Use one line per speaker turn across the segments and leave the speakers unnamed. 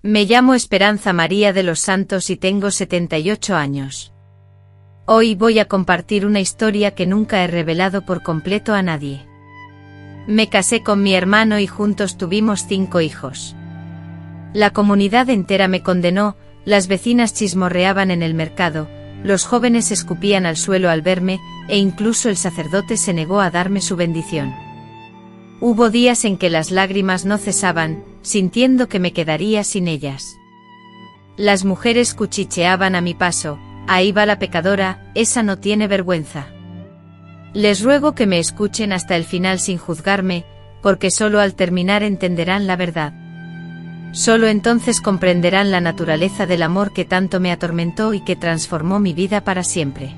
Me llamo Esperanza María de los Santos y tengo 78 años. Hoy voy a compartir una historia que nunca he revelado por completo a nadie. Me casé con mi hermano y juntos tuvimos 5 hijos. La comunidad entera me condenó, las vecinas chismorreaban en el mercado, los jóvenes escupían al suelo al verme, e incluso el sacerdote se negó a darme su bendición. Hubo días en que las lágrimas no cesaban, sintiendo que me quedaría sin ellas. Las mujeres cuchicheaban a mi paso: ahí va la pecadora, esa no tiene vergüenza. Les ruego que me escuchen hasta el final sin juzgarme, porque solo al terminar entenderán la verdad. Solo entonces comprenderán la naturaleza del amor que tanto me atormentó y que transformó mi vida para siempre.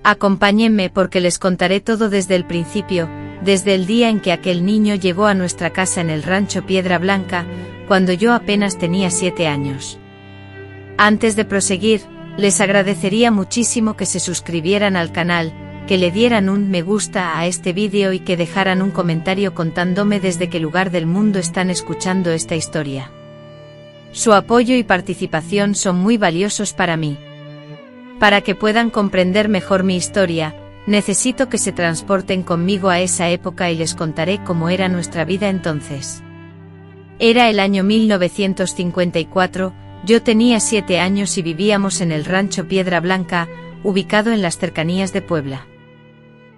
Acompáñenme porque les contaré todo desde el principio, desde el día en que aquel niño llegó a nuestra casa en el rancho Piedra Blanca, cuando yo apenas tenía 7 años. Antes de proseguir, les agradecería muchísimo que se suscribieran al canal, que le dieran un me gusta a este vídeo y que dejaran un comentario contándome desde qué lugar del mundo están escuchando esta historia. Su apoyo y participación son muy valiosos para mí. Para que puedan comprender mejor mi historia, necesito que se transporten conmigo a esa época y les contaré cómo era nuestra vida entonces. Era el año 1954, yo tenía 7 años y vivíamos en el rancho Piedra Blanca, ubicado en las cercanías de Puebla.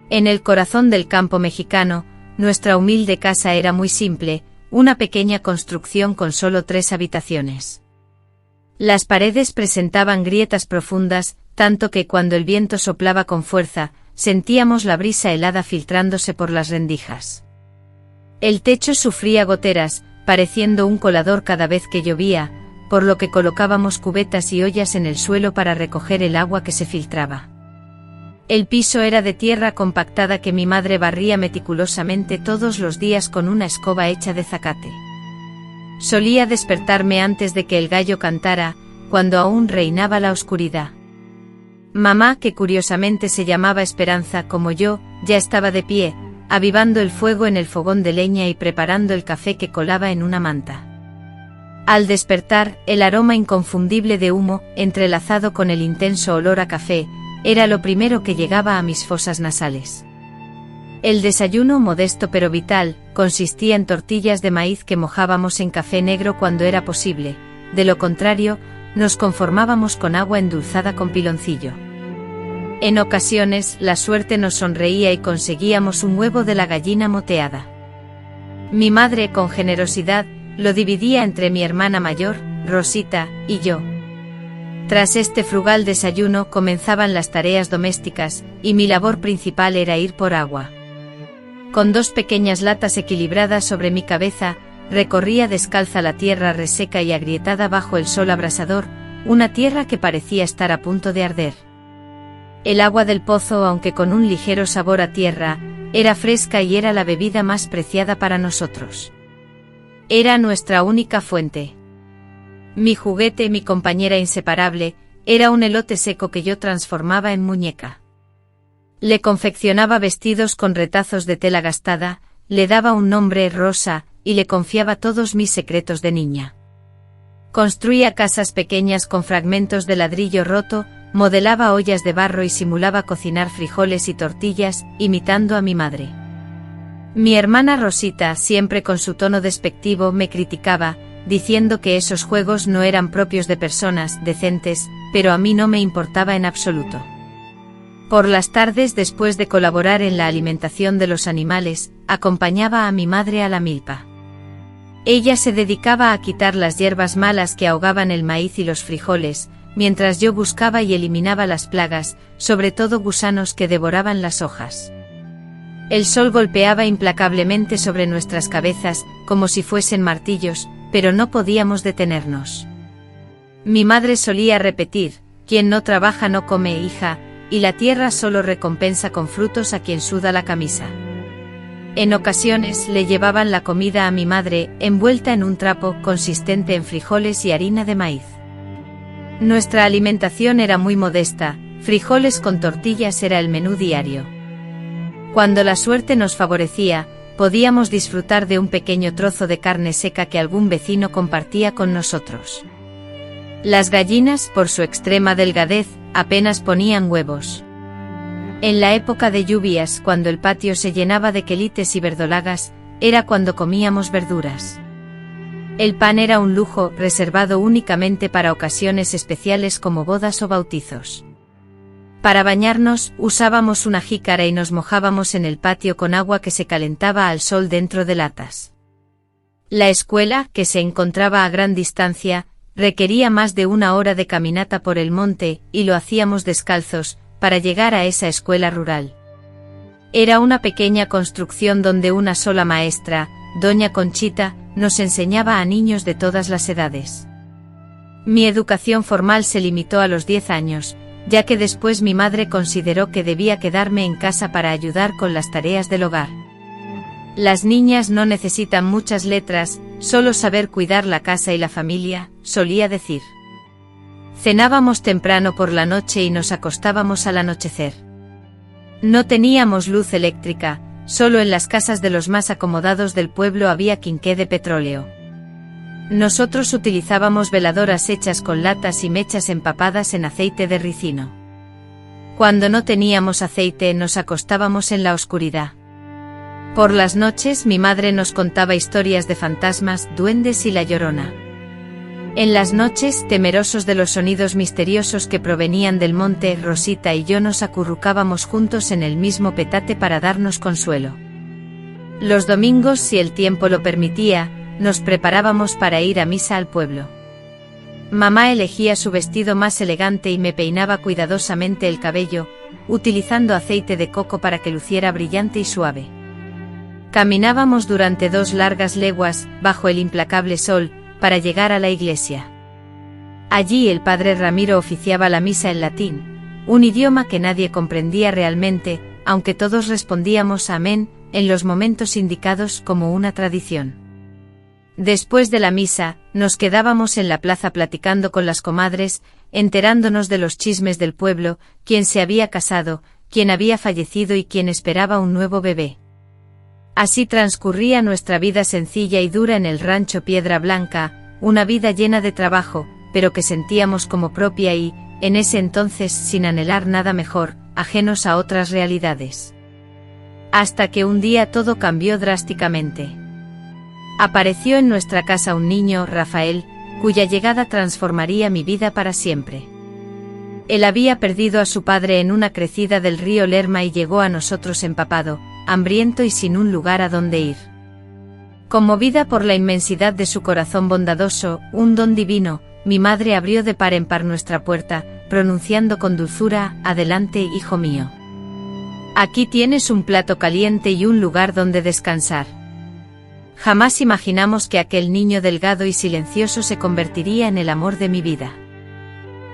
En el corazón del campo mexicano, nuestra humilde casa era muy simple, una pequeña construcción con solo 3 habitaciones. Las paredes presentaban grietas profundas, tanto que cuando el viento soplaba con fuerza, sentíamos la brisa helada filtrándose por las rendijas. El techo sufría goteras, pareciendo un colador cada vez que llovía, por lo que colocábamos cubetas y ollas en el suelo para recoger el agua que se filtraba. El piso era de tierra compactada que mi madre barría meticulosamente todos los días con una escoba hecha de zacate. Solía despertarme antes de que el gallo cantara, cuando aún reinaba la oscuridad. Mamá, que curiosamente se llamaba Esperanza como yo, ya estaba de pie, avivando el fuego en el fogón de leña y preparando el café que colaba en una manta. Al despertar, el aroma inconfundible de humo, entrelazado con el intenso olor a café, era lo primero que llegaba a mis fosas nasales. El desayuno, modesto pero vital, consistía en tortillas de maíz que mojábamos en café negro cuando era posible, de lo contrario, nos conformábamos con agua endulzada con piloncillo. En ocasiones, la suerte nos sonreía y conseguíamos un huevo de la gallina moteada. Mi madre, con generosidad, lo dividía entre mi hermana mayor, Rosita, y yo. Tras este frugal desayuno comenzaban las tareas domésticas, y mi labor principal era ir por agua. Con 2 pequeñas latas equilibradas sobre mi cabeza, recorría descalza la tierra reseca y agrietada bajo el sol abrasador, una tierra que parecía estar a punto de arder. El agua del pozo, aunque con un ligero sabor a tierra, era fresca y era la bebida más preciada para nosotros. Era nuestra única fuente. Mi juguete, mi compañera inseparable, era un elote seco que yo transformaba en muñeca. Le confeccionaba vestidos con retazos de tela gastada, le daba un nombre, Rosa, y le confiaba todos mis secretos de niña. Construía casas pequeñas con fragmentos de ladrillo roto, modelaba ollas de barro y simulaba cocinar frijoles y tortillas, imitando a mi madre. Mi hermana Rosita, siempre con su tono despectivo, me criticaba, diciendo que esos juegos no eran propios de personas decentes, pero a mí no me importaba en absoluto. Por las tardes, después de colaborar en la alimentación de los animales, acompañaba a mi madre a la milpa. Ella se dedicaba a quitar las hierbas malas que ahogaban el maíz y los frijoles, mientras yo buscaba y eliminaba las plagas, sobre todo gusanos que devoraban las hojas. El sol golpeaba implacablemente sobre nuestras cabezas, como si fuesen martillos, pero no podíamos detenernos. Mi madre solía repetir: quien no trabaja no come, hija, y la tierra solo recompensa con frutos a quien suda la camisa. En ocasiones le llevaban la comida a mi madre, envuelta en un trapo consistente en frijoles y harina de maíz. Nuestra alimentación era muy modesta, frijoles con tortillas era el menú diario. Cuando la suerte nos favorecía, podíamos disfrutar de un pequeño trozo de carne seca que algún vecino compartía con nosotros. Las gallinas, por su extrema delgadez, apenas ponían huevos. En la época de lluvias, cuando el patio se llenaba de quelites y verdolagas, era cuando comíamos verduras. El pan era un lujo reservado únicamente para ocasiones especiales como bodas o bautizos. Para bañarnos, usábamos una jícara y nos mojábamos en el patio con agua que se calentaba al sol dentro de latas. La escuela, que se encontraba a gran distancia, requería más de 1 hora de caminata por el monte, y lo hacíamos descalzos, para llegar a esa escuela rural. Era una pequeña construcción donde una sola maestra, doña Conchita, nos enseñaba a niños de todas las edades. Mi educación formal se limitó a los 10 años, ya que después mi madre consideró que debía quedarme en casa para ayudar con las tareas del hogar. Las niñas no necesitan muchas letras, solo saber cuidar la casa y la familia, solía decir. Cenábamos temprano por la noche y nos acostábamos al anochecer. No teníamos luz eléctrica, solo en las casas de los más acomodados del pueblo había quinqué de petróleo. Nosotros utilizábamos veladoras hechas con latas y mechas empapadas en aceite de ricino. Cuando no teníamos aceite nos acostábamos en la oscuridad. Por las noches mi madre nos contaba historias de fantasmas, duendes y la Llorona. En las noches, temerosos de los sonidos misteriosos que provenían del monte, Rosita y yo nos acurrucábamos juntos en el mismo petate para darnos consuelo. Los domingos, si el tiempo lo permitía, nos preparábamos para ir a misa al pueblo. Mamá elegía su vestido más elegante y me peinaba cuidadosamente el cabello, utilizando aceite de coco para que luciera brillante y suave. Caminábamos durante 2 largas leguas, bajo el implacable sol, para llegar a la iglesia. Allí el padre Ramiro oficiaba la misa en latín, un idioma que nadie comprendía realmente, aunque todos respondíamos amén, en los momentos indicados como una tradición. Después de la misa, nos quedábamos en la plaza platicando con las comadres, enterándonos de los chismes del pueblo, quién se había casado, quién había fallecido y quién esperaba un nuevo bebé. Así transcurría nuestra vida sencilla y dura en el rancho Piedra Blanca, una vida llena de trabajo, pero que sentíamos como propia y, en ese entonces, sin anhelar nada mejor, ajenos a otras realidades. Hasta que un día todo cambió drásticamente. Apareció en nuestra casa un niño, Rafael, cuya llegada transformaría mi vida para siempre. Él había perdido a su padre en una crecida del río Lerma y llegó a nosotros empapado, hambriento y sin un lugar a donde ir. Conmovida por la inmensidad de su corazón bondadoso, un don divino, mi madre abrió de par en par nuestra puerta, pronunciando con dulzura, «Adelante, hijo mío. Aquí tienes un plato caliente y un lugar donde descansar». Jamás imaginamos que aquel niño delgado y silencioso se convertiría en el amor de mi vida.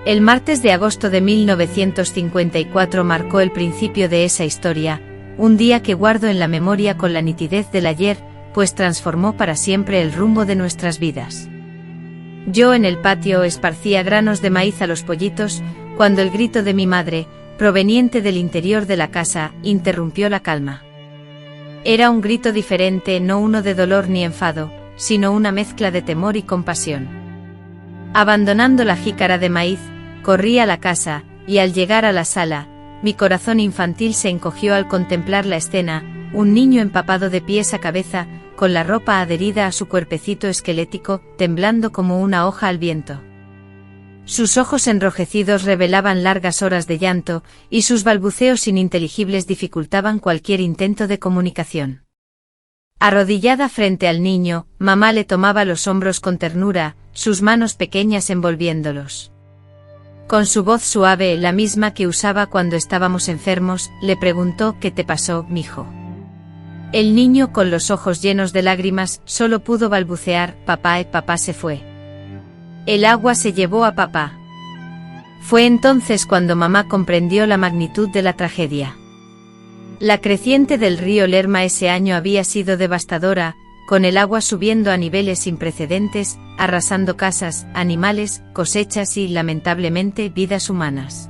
El martes de agosto de 1954 marcó el principio de esa historia, un día que guardo en la memoria con la nitidez del ayer, pues transformó para siempre el rumbo de nuestras vidas. Yo en el patio esparcía granos de maíz a los pollitos, cuando el grito de mi madre, proveniente del interior de la casa, interrumpió la calma. Era un grito diferente, no uno de dolor ni enfado, sino una mezcla de temor y compasión. Abandonando la jícara de maíz, corrí a la casa, y al llegar a la sala, mi corazón infantil se encogió al contemplar la escena, un niño empapado de pies a cabeza, con la ropa adherida a su cuerpecito esquelético, temblando como una hoja al viento. Sus ojos enrojecidos revelaban largas horas de llanto, y sus balbuceos ininteligibles dificultaban cualquier intento de comunicación. Arrodillada frente al niño, mamá le tomaba los hombros con ternura, sus manos pequeñas envolviéndolos. Con su voz suave, la misma que usaba cuando estábamos enfermos, le preguntó: «¿Qué te pasó, mijo?». El niño, con los ojos llenos de lágrimas, solo pudo balbucear: «Papá, papá se fue. El agua se llevó a papá». Fue entonces cuando mamá comprendió la magnitud de la tragedia. La creciente del río Lerma ese año había sido devastadora, con el agua subiendo a niveles sin precedentes, arrasando casas, animales, cosechas y, lamentablemente, vidas humanas.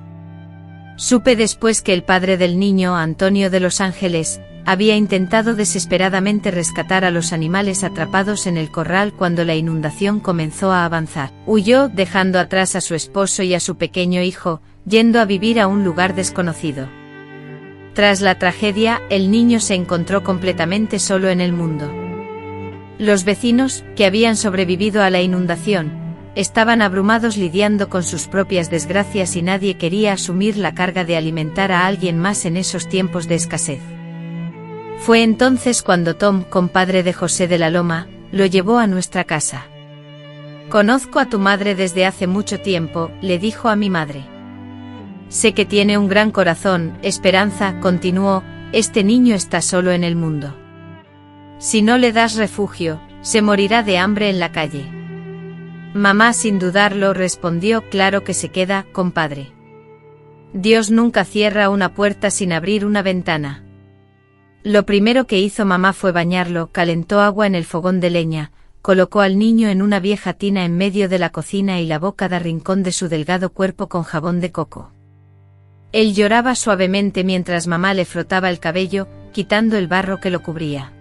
Supe después que el padre del niño, Antonio de los Ángeles, había intentado desesperadamente rescatar a los animales atrapados en el corral cuando la inundación comenzó a avanzar. Huyó, dejando atrás a su esposo y a su pequeño hijo, yendo a vivir a un lugar desconocido. Tras la tragedia, el niño se encontró completamente solo en el mundo. Los vecinos, que habían sobrevivido a la inundación, estaban abrumados lidiando con sus propias desgracias y nadie quería asumir la carga de alimentar a alguien más en esos tiempos de escasez. Fue entonces cuando Tom, compadre de José de la Loma, lo llevó a nuestra casa. «Conozco a tu madre desde hace mucho tiempo», le dijo a mi madre. «Sé que tiene un gran corazón, Esperanza», continuó, «este niño está solo en el mundo. Si no le das refugio, se morirá de hambre en la calle». Mamá sin dudarlo respondió: «Claro que se queda, compadre. Dios nunca cierra una puerta sin abrir una ventana». Lo primero que hizo mamá fue bañarlo, calentó agua en el fogón de leña, colocó al niño en una vieja tina en medio de la cocina y lavó cada rincón de su delgado cuerpo con jabón de coco. Él lloraba suavemente mientras mamá le frotaba el cabello, quitando el barro que lo cubría.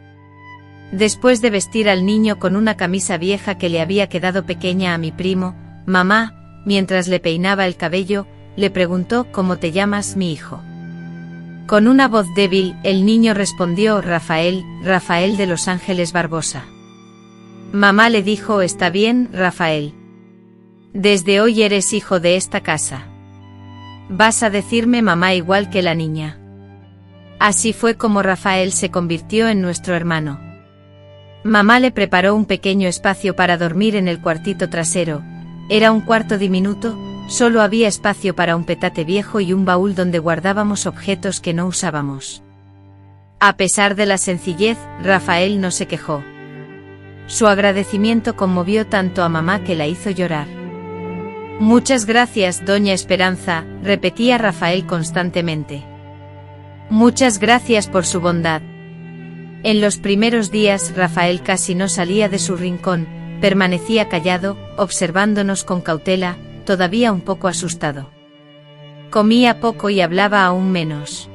Después de vestir al niño con una camisa vieja que le había quedado pequeña a mi primo, mamá, mientras le peinaba el cabello, le preguntó: «¿Cómo te llamas, mi hijo?». Con una voz débil, el niño respondió: «Rafael, Rafael de Los Ángeles Barbosa». Mamá le dijo: «Está bien, Rafael. Desde hoy eres hijo de esta casa. Vas a decirme mamá igual que la niña». Así fue como Rafael se convirtió en nuestro hermano. Mamá le preparó un pequeño espacio para dormir en el cuartito trasero. Era un cuarto diminuto, solo había espacio para un petate viejo y un baúl donde guardábamos objetos que no usábamos. A pesar de la sencillez, Rafael no se quejó. Su agradecimiento conmovió tanto a mamá que la hizo llorar. «Muchas gracias, doña Esperanza», repetía Rafael constantemente. «Muchas gracias por su bondad». En los primeros días Rafael casi no salía de su rincón, permanecía callado, observándonos con cautela, todavía un poco asustado. Comía poco y hablaba aún menos.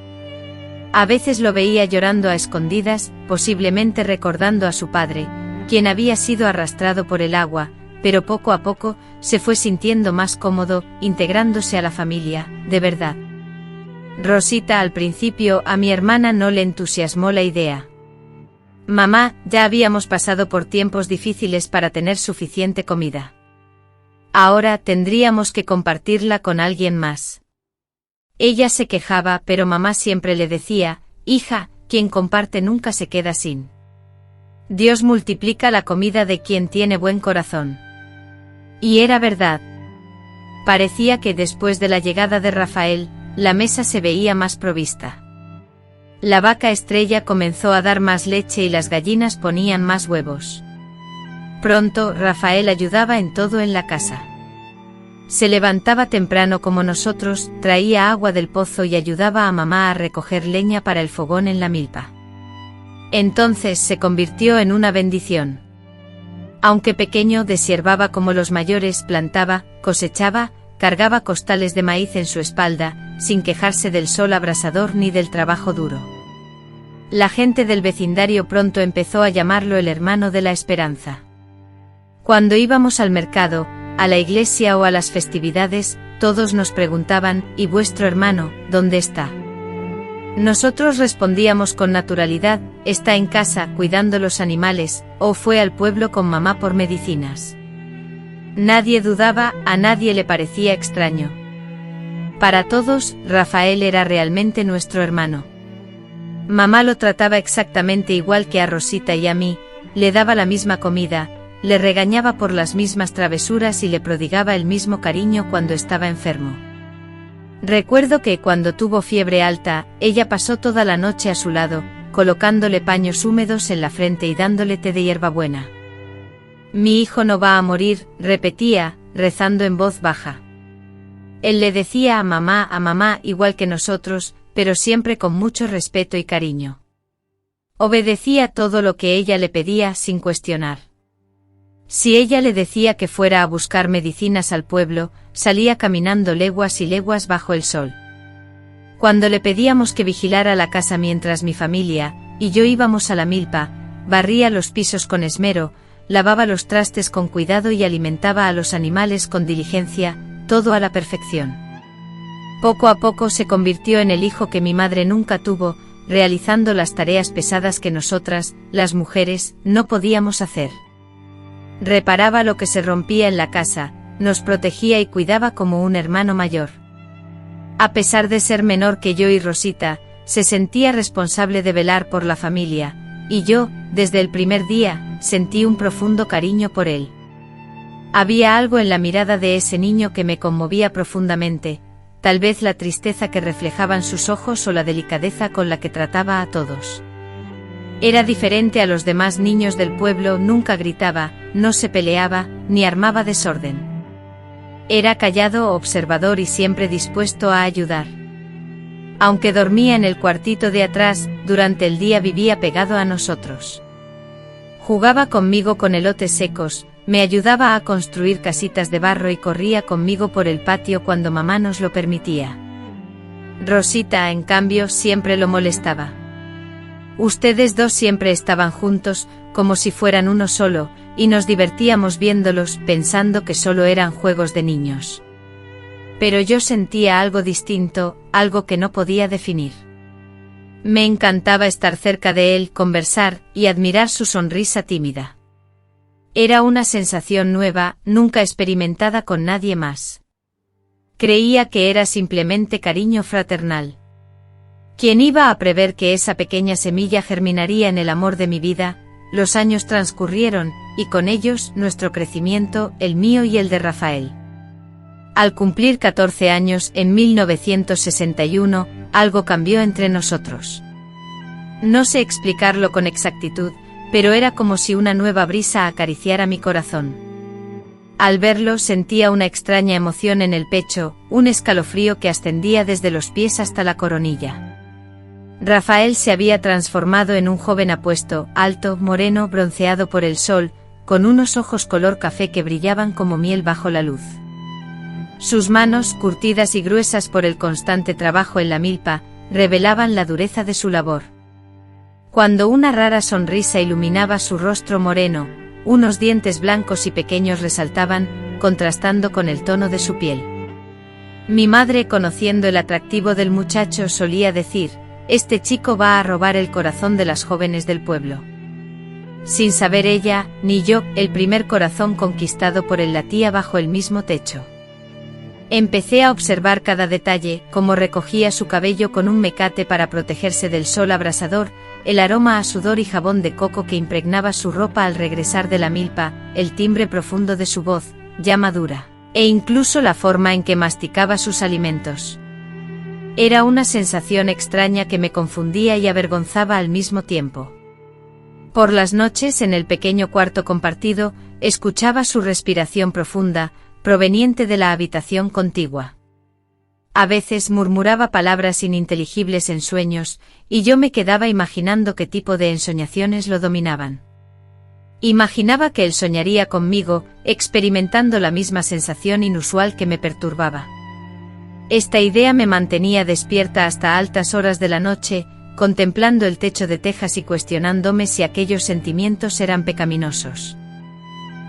A veces lo veía llorando a escondidas, posiblemente recordando a su padre, quien había sido arrastrado por el agua, pero poco a poco se fue sintiendo más cómodo, integrándose a la familia, de verdad. Rosita al principio a mi hermana no le entusiasmó la idea. «Mamá, ya habíamos pasado por tiempos difíciles para tener suficiente comida. Ahora tendríamos que compartirla con alguien más». Ella se quejaba, pero mamá siempre le decía: «Hija, quien comparte nunca se queda sin. Dios multiplica la comida de quien tiene buen corazón». Y era verdad. Parecía que después de la llegada de Rafael, la mesa se veía más provista. La vaca estrella comenzó a dar más leche y las gallinas ponían más huevos. Pronto, Rafael ayudaba en todo en la casa. Se levantaba temprano como nosotros, traía agua del pozo y ayudaba a mamá a recoger leña para el fogón en la milpa. Entonces se convirtió en una bendición. Aunque pequeño, deshiervaba como los mayores, plantaba, cosechaba, cargaba costales de maíz en su espalda, sin quejarse del sol abrasador ni del trabajo duro. La gente del vecindario pronto empezó a llamarlo el hermano de la esperanza. Cuando íbamos al mercado, a la iglesia o a las festividades, todos nos preguntaban: «¿Y vuestro hermano, dónde está?». Nosotros respondíamos con naturalidad: «Está en casa, cuidando los animales», o «fue al pueblo con mamá por medicinas». Nadie dudaba, a nadie le parecía extraño. Para todos, Rafael era realmente nuestro hermano. Mamá lo trataba exactamente igual que a Rosita y a mí, le daba la misma comida, le regañaba por las mismas travesuras y le prodigaba el mismo cariño cuando estaba enfermo. Recuerdo que cuando tuvo fiebre alta, ella pasó toda la noche a su lado, colocándole paños húmedos en la frente y dándole té de hierbabuena. «Mi hijo no va a morir», repetía, rezando en voz baja. Él le decía a mamá igual que nosotros, pero siempre con mucho respeto y cariño. Obedecía todo lo que ella le pedía sin cuestionar. Si ella le decía que fuera a buscar medicinas al pueblo, salía caminando leguas y leguas bajo el sol. Cuando le pedíamos que vigilara la casa mientras mi familia y yo íbamos a la milpa, barría los pisos con esmero, lavaba los trastes con cuidado y alimentaba a los animales con diligencia, todo a la perfección. Poco a poco se convirtió en el hijo que mi madre nunca tuvo, realizando las tareas pesadas que nosotras, las mujeres, no podíamos hacer. Reparaba lo que se rompía en la casa, nos protegía y cuidaba como un hermano mayor. A pesar de ser menor que yo y Rosita, se sentía responsable de velar por la familia, y yo, desde el primer día, sentí un profundo cariño por él. Había algo en la mirada de ese niño que me conmovía profundamente, tal vez la tristeza que reflejaban sus ojos o la delicadeza con la que trataba a todos. Era diferente a los demás niños del pueblo, nunca gritaba, no se peleaba, ni armaba desorden. Era callado, observador y siempre dispuesto a ayudar. Aunque dormía en el cuartito de atrás, durante el día vivía pegado a nosotros. Jugaba conmigo con elotes secos, me ayudaba a construir casitas de barro y corría conmigo por el patio cuando mamá nos lo permitía. Rosita, en cambio, siempre lo molestaba. Ustedes dos siempre estaban juntos, como si fueran uno solo, y nos divertíamos viéndolos, pensando que solo eran juegos de niños. Pero yo sentía algo distinto, algo que no podía definir. Me encantaba estar cerca de él, conversar y admirar su sonrisa tímida. Era una sensación nueva, nunca experimentada con nadie más. Creía que era simplemente cariño fraternal. ¿Quién iba a prever que esa pequeña semilla germinaría en el amor de mi vida? Los años transcurrieron, y con ellos nuestro crecimiento, el mío y el de Rafael. Al cumplir 14 años, en 1961, algo cambió entre nosotros. No sé explicarlo con exactitud, pero era como si una nueva brisa acariciara mi corazón. Al verlo sentía una extraña emoción en el pecho, un escalofrío que ascendía desde los pies hasta la coronilla. Rafael se había transformado en un joven apuesto, alto, moreno, bronceado por el sol, con unos ojos color café que brillaban como miel bajo la luz. Sus manos, curtidas y gruesas por el constante trabajo en la milpa, revelaban la dureza de su labor. Cuando una rara sonrisa iluminaba su rostro moreno, unos dientes blancos y pequeños resaltaban, contrastando con el tono de su piel. Mi madre, conociendo el atractivo del muchacho, solía decir: «Este chico va a robar el corazón de las jóvenes del pueblo». Sin saber ella, ni yo, el primer corazón conquistado por él latía bajo el mismo techo. Empecé a observar cada detalle, cómo recogía su cabello con un mecate para protegerse del sol abrasador, el aroma a sudor y jabón de coco que impregnaba su ropa al regresar de la milpa, el timbre profundo de su voz, ya madura, e incluso la forma en que masticaba sus alimentos. Era una sensación extraña que me confundía y avergonzaba al mismo tiempo. Por las noches, en el pequeño cuarto compartido, escuchaba su respiración profunda, proveniente de la habitación contigua. A veces murmuraba palabras ininteligibles en sueños, y yo me quedaba imaginando qué tipo de ensoñaciones lo dominaban. Imaginaba que él soñaría conmigo, experimentando la misma sensación inusual que me perturbaba. Esta idea me mantenía despierta hasta altas horas de la noche, contemplando el techo de tejas y cuestionándome si aquellos sentimientos eran pecaminosos.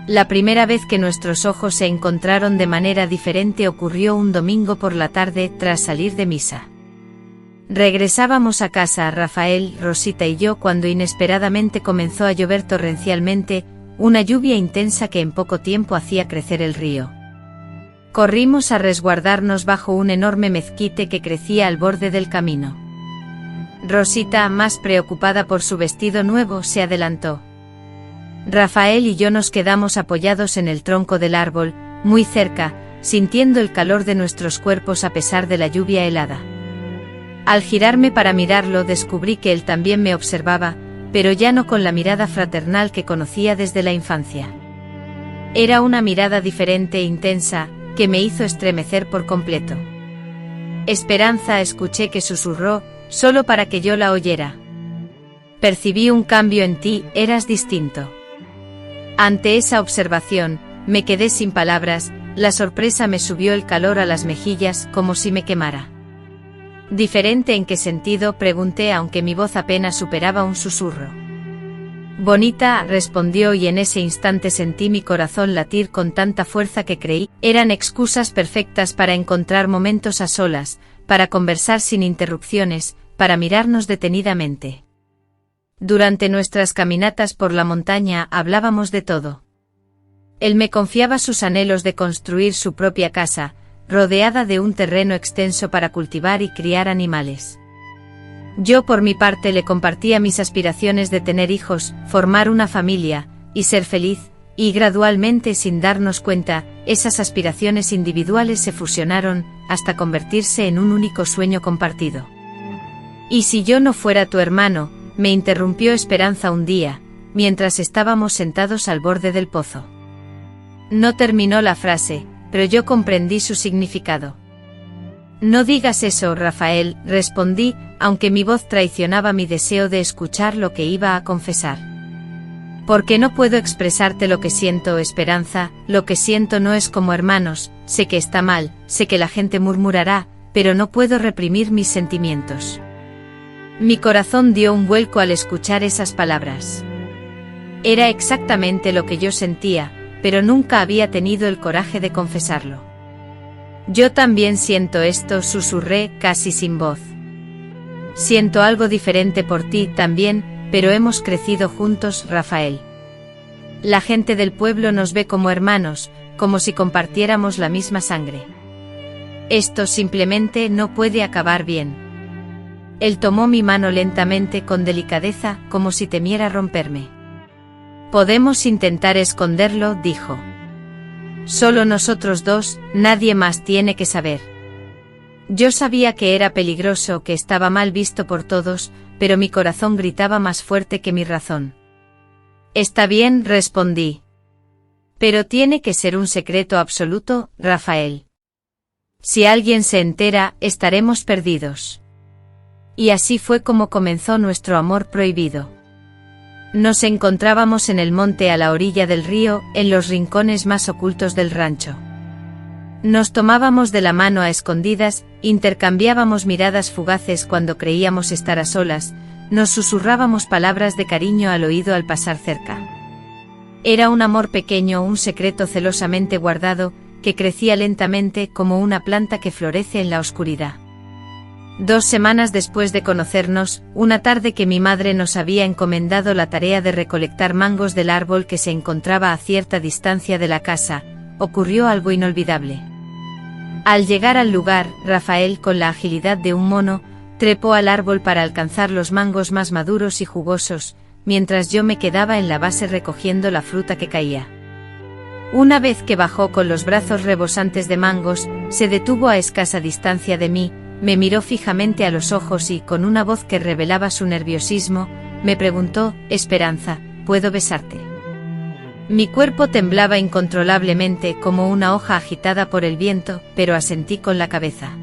La primera vez que nuestros ojos se encontraron de manera diferente ocurrió un domingo por la tarde, tras salir de misa. Regresábamos a casa, Rafael, Rosita y yo, cuando inesperadamente comenzó a llover torrencialmente, una lluvia intensa que en poco tiempo hacía crecer el río. Corrimos a resguardarnos bajo un enorme mezquite que crecía al borde del camino. Rosita, más preocupada por su vestido nuevo, se adelantó. Rafael y yo nos quedamos apoyados en el tronco del árbol, muy cerca, sintiendo el calor de nuestros cuerpos a pesar de la lluvia helada. Al girarme para mirarlo descubrí que él también me observaba, pero ya no con la mirada fraternal que conocía desde la infancia. Era una mirada diferente e intensa, que me hizo estremecer por completo. «Esperanza», escuché que susurró, solo para que yo la oyera. «Percibí un cambio en ti, eras distinto». Ante esa observación, me quedé sin palabras, la sorpresa me subió el calor a las mejillas como si me quemara. ¿Diferente en qué sentido?, pregunté, aunque mi voz apenas superaba un susurro. Bonita, respondió, y en ese instante sentí mi corazón latir con tanta fuerza que creí eran excusas perfectas para encontrar momentos a solas, para conversar sin interrupciones, para mirarnos detenidamente. Durante nuestras caminatas por la montaña hablábamos de todo. Él me confiaba sus anhelos de construir su propia casa, rodeada de un terreno extenso para cultivar y criar animales. Yo por mi parte le compartía mis aspiraciones de tener hijos, formar una familia, y ser feliz, y gradualmente, sin darnos cuenta, esas aspiraciones individuales se fusionaron, hasta convertirse en un único sueño compartido. «¿Y si yo no fuera tu hermano?», me interrumpió Esperanza un día, mientras estábamos sentados al borde del pozo. No terminó la frase, pero yo comprendí su significado. «No digas eso, Rafael», respondí, aunque mi voz traicionaba mi deseo de escuchar lo que iba a confesar. «Porque no puedo expresarte lo que siento, Esperanza, lo que siento no es como hermanos, sé que está mal, sé que la gente murmurará, pero no puedo reprimir mis sentimientos». Mi corazón dio un vuelco al escuchar esas palabras. Era exactamente lo que yo sentía, pero nunca había tenido el coraje de confesarlo. «Yo también siento esto», susurré, casi sin voz. «Siento algo diferente por ti también, pero hemos crecido juntos, Rafael. La gente del pueblo nos ve como hermanos, como si compartiéramos la misma sangre. Esto simplemente no puede acabar bien». Él tomó mi mano lentamente, con delicadeza, como si temiera romperme. «Podemos intentar esconderlo», dijo. «Solo nosotros dos, nadie más tiene que saber». Yo sabía que era peligroso, que estaba mal visto por todos, pero mi corazón gritaba más fuerte que mi razón. «Está bien», respondí. «Pero tiene que ser un secreto absoluto, Rafael. Si alguien se entera, estaremos perdidos». Y así fue como comenzó nuestro amor prohibido. Nos encontrábamos en el monte a la orilla del río, en los rincones más ocultos del rancho. Nos tomábamos de la mano a escondidas, intercambiábamos miradas fugaces cuando creíamos estar a solas, nos susurrábamos palabras de cariño al oído al pasar cerca. Era un amor pequeño, un secreto celosamente guardado, que crecía lentamente como una planta que florece en la oscuridad. 2 semanas después de conocernos, una tarde que mi madre nos había encomendado la tarea de recolectar mangos del árbol que se encontraba a cierta distancia de la casa, ocurrió algo inolvidable. Al llegar al lugar, Rafael, con la agilidad de un mono, trepó al árbol para alcanzar los mangos más maduros y jugosos, mientras yo me quedaba en la base recogiendo la fruta que caía. Una vez que bajó con los brazos rebosantes de mangos, se detuvo a escasa distancia de mí, me miró fijamente a los ojos y, con una voz que revelaba su nerviosismo, me preguntó: «Esperanza, ¿puedo besarte?». Mi cuerpo temblaba incontrolablemente como una hoja agitada por el viento, pero asentí con la cabeza.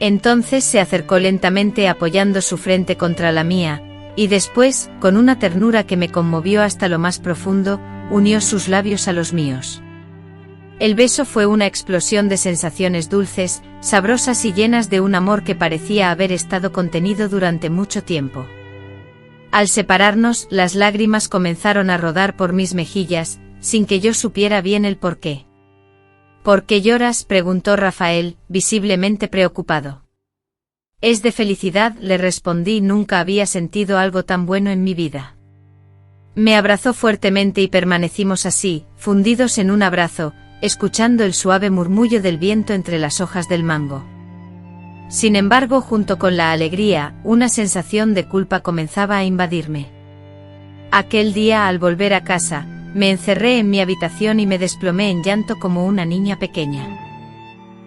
Entonces se acercó lentamente apoyando su frente contra la mía, y después, con una ternura que me conmovió hasta lo más profundo, unió sus labios a los míos. El beso fue una explosión de sensaciones dulces, sabrosas y llenas de un amor que parecía haber estado contenido durante mucho tiempo. Al separarnos, las lágrimas comenzaron a rodar por mis mejillas, sin que yo supiera bien el porqué. «¿Por qué lloras?», preguntó Rafael, visiblemente preocupado. «Es de felicidad», le respondí, nunca había sentido algo tan bueno en mi vida. Me abrazó fuertemente y permanecimos así, fundidos en un abrazo, escuchando el suave murmullo del viento entre las hojas del mango. Sin embargo, junto con la alegría, una sensación de culpa comenzaba a invadirme. Aquel día, al volver a casa, me encerré en mi habitación y me desplomé en llanto como una niña pequeña.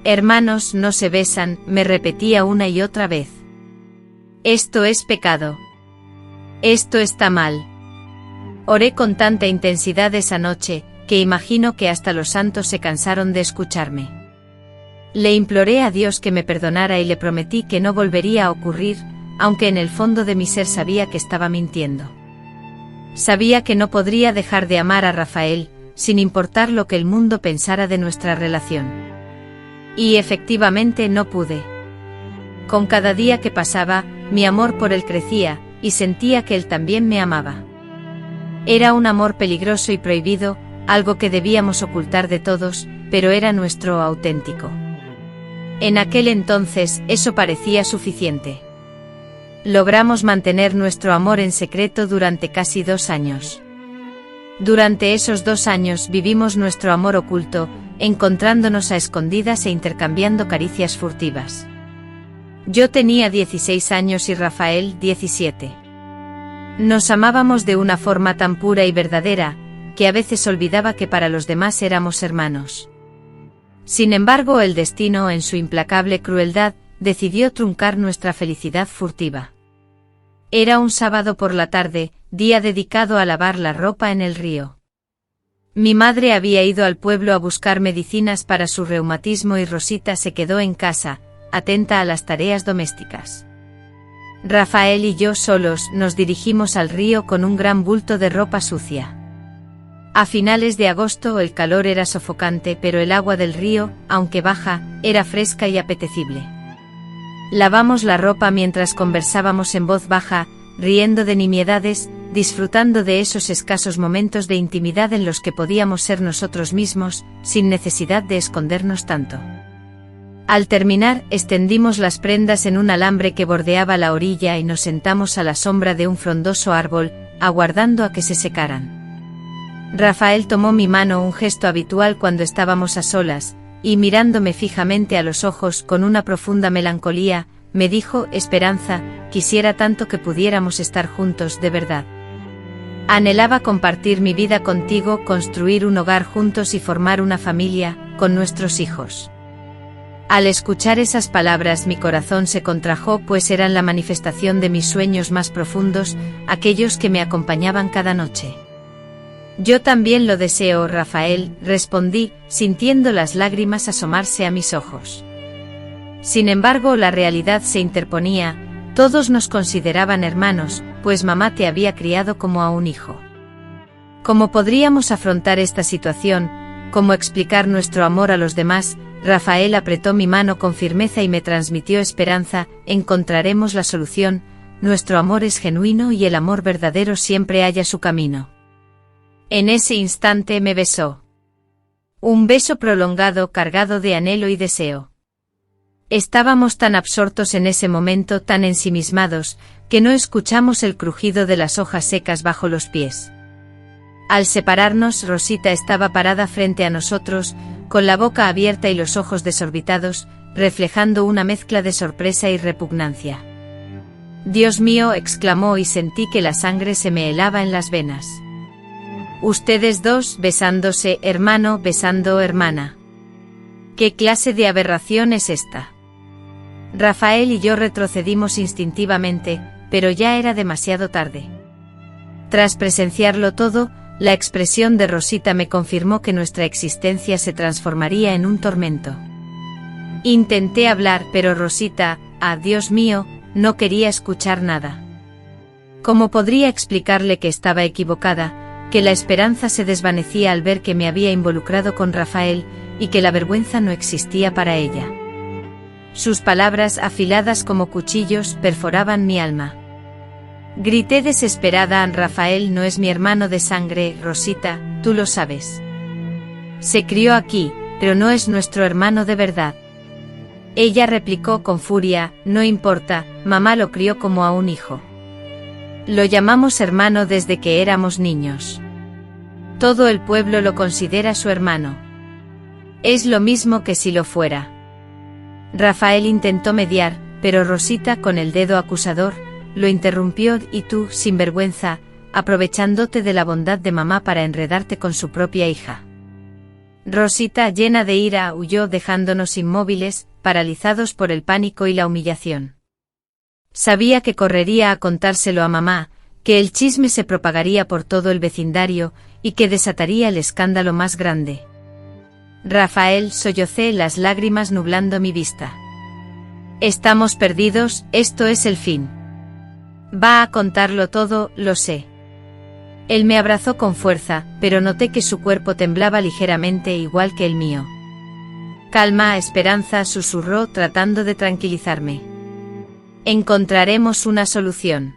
«Hermanos no se besan», me repetía una y otra vez. «Esto es pecado. Esto está mal». Oré con tanta intensidad esa noche, que imagino que hasta los santos se cansaron de escucharme. Le imploré a Dios que me perdonara y le prometí que no volvería a ocurrir, aunque en el fondo de mi ser sabía que estaba mintiendo. Sabía que no podría dejar de amar a Rafael, sin importar lo que el mundo pensara de nuestra relación. Y efectivamente no pude. Con cada día que pasaba, mi amor por él crecía, y sentía que él también me amaba. Era un amor peligroso y prohibido, algo que debíamos ocultar de todos, pero era nuestro auténtico. En aquel entonces, eso parecía suficiente. Logramos mantener nuestro amor en secreto durante casi 2 años. Durante esos 2 años vivimos nuestro amor oculto, encontrándonos a escondidas e intercambiando caricias furtivas. Yo tenía 16 años y Rafael 17. Nos amábamos de una forma tan pura y verdadera, que a veces olvidaba que para los demás éramos hermanos. Sin embargo, el destino, en su implacable crueldad, decidió truncar nuestra felicidad furtiva. Era un sábado por la tarde, día dedicado a lavar la ropa en el río. Mi madre había ido al pueblo a buscar medicinas para su reumatismo y Rosita se quedó en casa, atenta a las tareas domésticas. Rafael y yo solos nos dirigimos al río con un gran bulto de ropa sucia. A finales de agosto el calor era sofocante, pero el agua del río, aunque baja, era fresca y apetecible. Lavamos la ropa mientras conversábamos en voz baja, riendo de nimiedades, disfrutando de esos escasos momentos de intimidad en los que podíamos ser nosotros mismos, sin necesidad de escondernos tanto. Al terminar, extendimos las prendas en un alambre que bordeaba la orilla y nos sentamos a la sombra de un frondoso árbol, aguardando a que se secaran. Rafael tomó mi mano, un gesto habitual cuando estábamos a solas, y mirándome fijamente a los ojos con una profunda melancolía, me dijo: Esperanza, quisiera tanto que pudiéramos estar juntos de verdad. Anhelaba compartir mi vida contigo, construir un hogar juntos y formar una familia, con nuestros hijos. Al escuchar esas palabras mi corazón se contrajo, pues eran la manifestación de mis sueños más profundos, aquellos que me acompañaban cada noche. Yo también lo deseo, Rafael, respondí, sintiendo las lágrimas asomarse a mis ojos. Sin embargo, la realidad se interponía, todos nos consideraban hermanos, pues mamá te había criado como a un hijo. ¿Cómo podríamos afrontar esta situación? ¿Cómo explicar nuestro amor a los demás? Rafael apretó mi mano con firmeza y me transmitió esperanza: encontraremos la solución, nuestro amor es genuino y el amor verdadero siempre halla su camino. En ese instante me besó. Un beso prolongado cargado de anhelo y deseo. Estábamos tan absortos en ese momento, tan ensimismados, que no escuchamos el crujido de las hojas secas bajo los pies. Al separarnos, Rosita estaba parada frente a nosotros, con la boca abierta y los ojos desorbitados, reflejando una mezcla de sorpresa y repugnancia. «Dios mío», exclamó, y sentí que la sangre se me helaba en las venas. «Ustedes dos besándose, hermano besando hermana. ¿Qué clase de aberración es esta?». Rafael y yo retrocedimos instintivamente, pero ya era demasiado tarde. Tras presenciarlo todo, la expresión de Rosita me confirmó que nuestra existencia se transformaría en un tormento. Intenté hablar, pero Rosita, Dios mío, no quería escuchar nada. ¿Cómo podría explicarle que estaba equivocada, que la esperanza se desvanecía al ver que me había involucrado con Rafael, y que la vergüenza no existía para ella? Sus palabras, afiladas como cuchillos, perforaban mi alma. Grité desesperada: Rafael no es mi hermano de sangre, Rosita, tú lo sabes. Se crió aquí, pero no es nuestro hermano de verdad. Ella replicó con furia: no importa, mamá lo crió como a un hijo. Lo llamamos hermano desde que éramos niños. Todo el pueblo lo considera su hermano. Es lo mismo que si lo fuera. Rafael intentó mediar, pero Rosita, con el dedo acusador, lo interrumpió: y tú, sinvergüenza, aprovechándote de la bondad de mamá para enredarte con su propia hija. Rosita, llena de ira, huyó, dejándonos inmóviles, paralizados por el pánico y la humillación. Sabía que correría a contárselo a mamá, que el chisme se propagaría por todo el vecindario, y que desataría el escándalo más grande. Rafael, sollocé, las lágrimas nublando mi vista. Estamos perdidos, esto es el fin. Va a contarlo todo, lo sé. Él me abrazó con fuerza, pero noté que su cuerpo temblaba ligeramente, igual que el mío. Calma, Esperanza, susurró, tratando de tranquilizarme. Encontraremos una solución.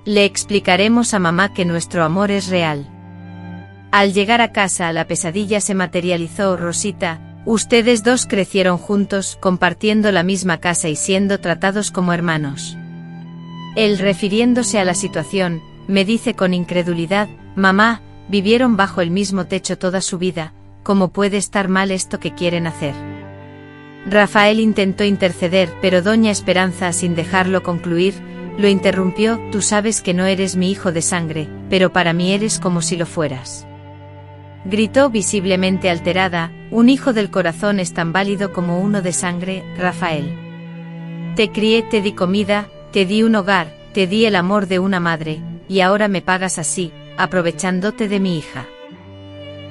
Le explicaremos a mamá que nuestro amor es real. Al llegar a casa, la pesadilla se materializó. Rosita, ustedes dos crecieron juntos, compartiendo la misma casa y siendo tratados como hermanos. Él, refiriéndose a la situación, me dice con incredulidad: mamá, vivieron bajo el mismo techo toda su vida, ¿cómo puede estar mal esto que quieren hacer? Rafael intentó interceder, pero doña Esperanza, sin dejarlo concluir, lo interrumpió: tú sabes que no eres mi hijo de sangre, pero para mí eres como si lo fueras. Gritó visiblemente alterada: un hijo del corazón es tan válido como uno de sangre, Rafael. Te crié, te di comida, te di un hogar, te di el amor de una madre, y ahora me pagas así, aprovechándote de mi hija.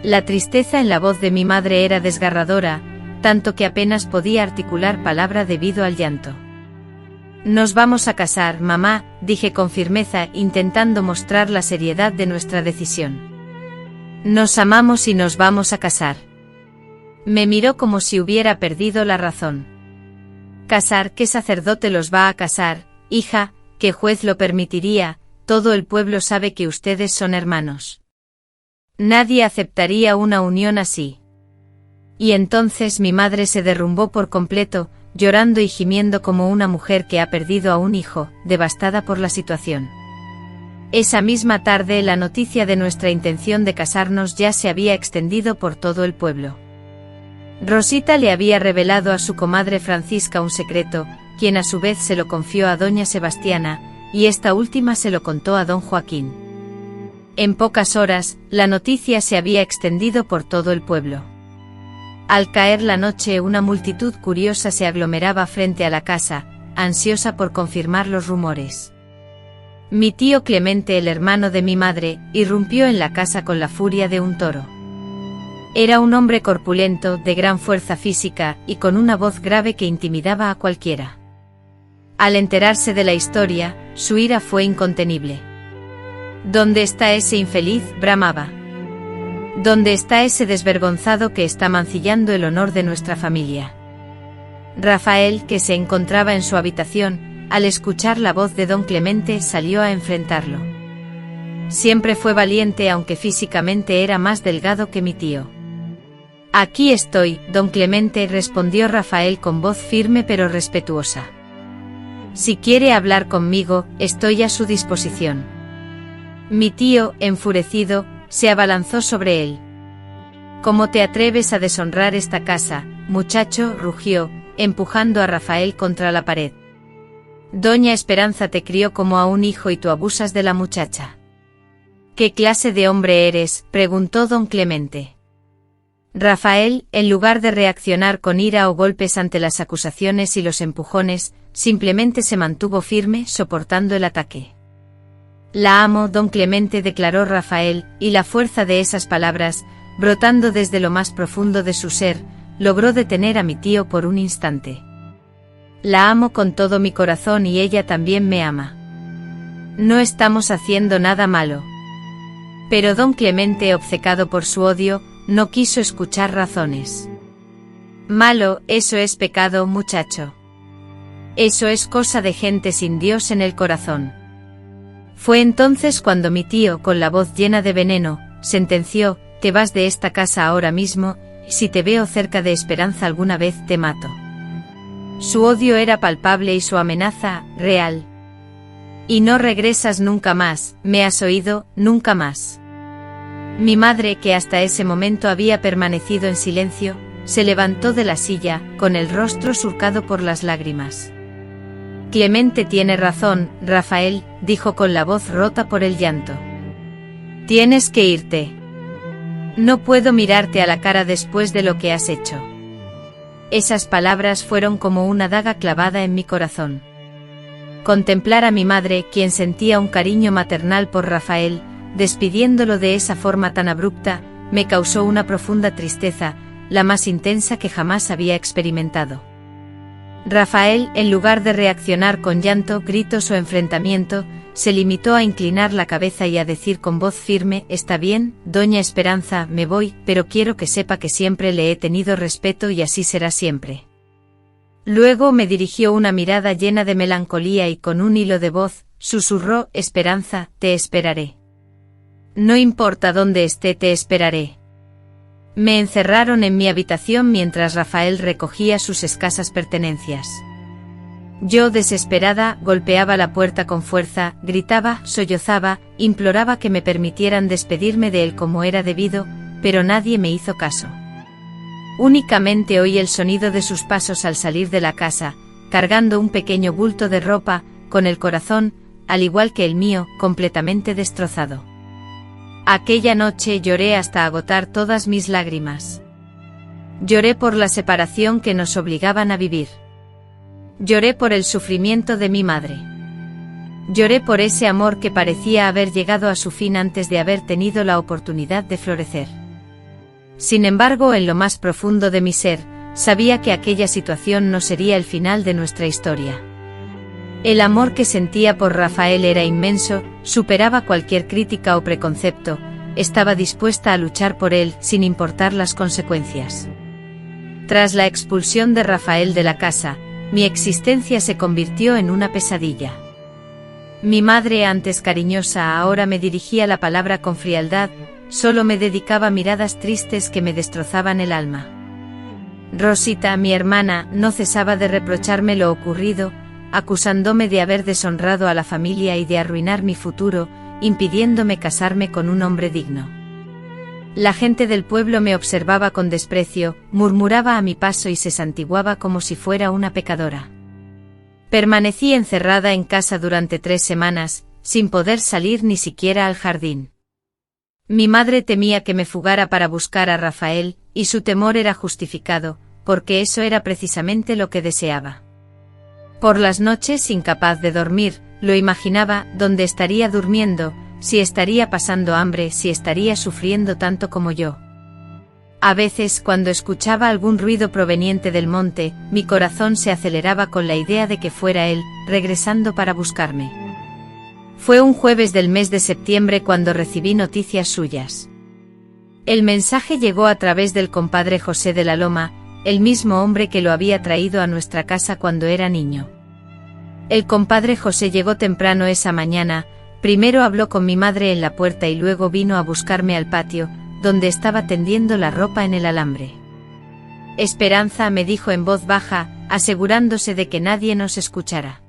La tristeza en la voz de mi madre era desgarradora, tanto que apenas podía articular palabra debido al llanto. Nos vamos a casar, mamá, dije con firmeza, intentando mostrar la seriedad de nuestra decisión. Nos amamos y nos vamos a casar. Me miró como si hubiera perdido la razón. ¿Casar? ¿Qué sacerdote los va a casar, hija? ¿Qué juez lo permitiría? Todo el pueblo sabe que ustedes son hermanos. Nadie aceptaría una unión así. Y entonces mi madre se derrumbó por completo, llorando y gimiendo como una mujer que ha perdido a un hijo, devastada por la situación. Esa misma tarde la noticia de nuestra intención de casarnos ya se había extendido por todo el pueblo. Rosita le había revelado a su comadre Francisca un secreto, quien a su vez se lo confió a doña Sebastiana, y esta última se lo contó a don Joaquín. En pocas horas, la noticia se había extendido por todo el pueblo. Al caer la noche, una multitud curiosa se aglomeraba frente a la casa, ansiosa por confirmar los rumores. Mi tío Clemente, el hermano de mi madre, irrumpió en la casa con la furia de un toro. Era un hombre corpulento, de gran fuerza física, y con una voz grave que intimidaba a cualquiera. Al enterarse de la historia, su ira fue incontenible. ¿Dónde está ese infeliz?, bramaba. ¿Dónde está ese desvergonzado que está mancillando el honor de nuestra familia? Rafael, que se encontraba en su habitación, al escuchar la voz de don Clemente, salió a enfrentarlo. Siempre fue valiente, aunque físicamente era más delgado que mi tío. Aquí estoy, don Clemente, respondió Rafael con voz firme pero respetuosa. Si quiere hablar conmigo, estoy a su disposición. Mi tío, enfurecido, se abalanzó sobre él. ¿Cómo te atreves a deshonrar esta casa, muchacho?, rugió, empujando a Rafael contra la pared. Doña Esperanza te crió como a un hijo y tú abusas de la muchacha. ¿Qué clase de hombre eres?, preguntó don Clemente. Rafael, en lugar de reaccionar con ira o golpes ante las acusaciones y los empujones, simplemente se mantuvo firme, soportando el ataque. La amo, don Clemente, declaró Rafael, y la fuerza de esas palabras, brotando desde lo más profundo de su ser, logró detener a mi tío por un instante. La amo con todo mi corazón y ella también me ama. No estamos haciendo nada malo. Pero don Clemente, obcecado por su odio, no quiso escuchar razones. Malo, eso es pecado, muchacho. Eso es cosa de gente sin Dios en el corazón. Fue entonces cuando mi tío, con la voz llena de veneno, sentenció: te vas de esta casa ahora mismo, y si te veo cerca de Esperanza alguna vez te mato. Su odio era palpable y su amenaza, real. Y no regresas nunca más, ¿me has oído? Nunca más. Mi madre, que hasta ese momento había permanecido en silencio, se levantó de la silla, con el rostro surcado por las lágrimas. Clemente tiene razón, Rafael, dijo con la voz rota por el llanto. Tienes que irte. No puedo mirarte a la cara después de lo que has hecho. Esas palabras fueron como una daga clavada en mi corazón. Contemplar a mi madre, quien sentía un cariño maternal por Rafael, despidiéndolo de esa forma tan abrupta, me causó una profunda tristeza, la más intensa que jamás había experimentado. Rafael, en lugar de reaccionar con llanto, gritos o enfrentamiento, se limitó a inclinar la cabeza y a decir con voz firme: está bien, doña Esperanza, me voy, pero quiero que sepa que siempre le he tenido respeto y así será siempre. Luego me dirigió una mirada llena de melancolía y con un hilo de voz, susurró: Esperanza, te esperaré. No importa dónde esté, te esperaré. Me encerraron en mi habitación mientras Rafael recogía sus escasas pertenencias. Yo, desesperada, golpeaba la puerta con fuerza, gritaba, sollozaba, imploraba que me permitieran despedirme de él como era debido, pero nadie me hizo caso. Únicamente oí el sonido de sus pasos al salir de la casa, cargando un pequeño bulto de ropa, con el corazón, al igual que el mío, completamente destrozado. Aquella noche lloré hasta agotar todas mis lágrimas. Lloré por la separación que nos obligaban a vivir. Lloré por el sufrimiento de mi madre. Lloré por ese amor que parecía haber llegado a su fin antes de haber tenido la oportunidad de florecer. Sin embargo, en lo más profundo de mi ser, sabía que aquella situación no sería el final de nuestra historia. El amor que sentía por Rafael era inmenso, superaba cualquier crítica o preconcepto, estaba dispuesta a luchar por él sin importar las consecuencias. Tras la expulsión de Rafael de la casa, mi existencia se convirtió en una pesadilla. Mi madre, antes cariñosa, ahora me dirigía la palabra con frialdad, solo me dedicaba miradas tristes que me destrozaban el alma. Rosita, mi hermana, no cesaba de reprocharme lo ocurrido, acusándome de haber deshonrado a la familia y de arruinar mi futuro, impidiéndome casarme con un hombre digno. La gente del pueblo me observaba con desprecio, murmuraba a mi paso y se santiguaba como si fuera una pecadora. Permanecí encerrada en casa durante 3 semanas, sin poder salir ni siquiera al jardín. Mi madre temía que me fugara para buscar a Rafael, y su temor era justificado, porque eso era precisamente lo que deseaba. Por las noches, incapaz de dormir, lo imaginaba: dónde estaría durmiendo, si estaría pasando hambre, si estaría sufriendo tanto como yo. A veces, cuando escuchaba algún ruido proveniente del monte, mi corazón se aceleraba con la idea de que fuera él, regresando para buscarme. Fue un jueves del mes de septiembre cuando recibí noticias suyas. El mensaje llegó a través del compadre José de la Loma, el mismo hombre que lo había traído a nuestra casa cuando era niño. El compadre José llegó temprano esa mañana, primero habló con mi madre en la puerta y luego vino a buscarme al patio, donde estaba tendiendo la ropa en el alambre. Esperanza, me dijo en voz baja, asegurándose de que nadie nos escuchara.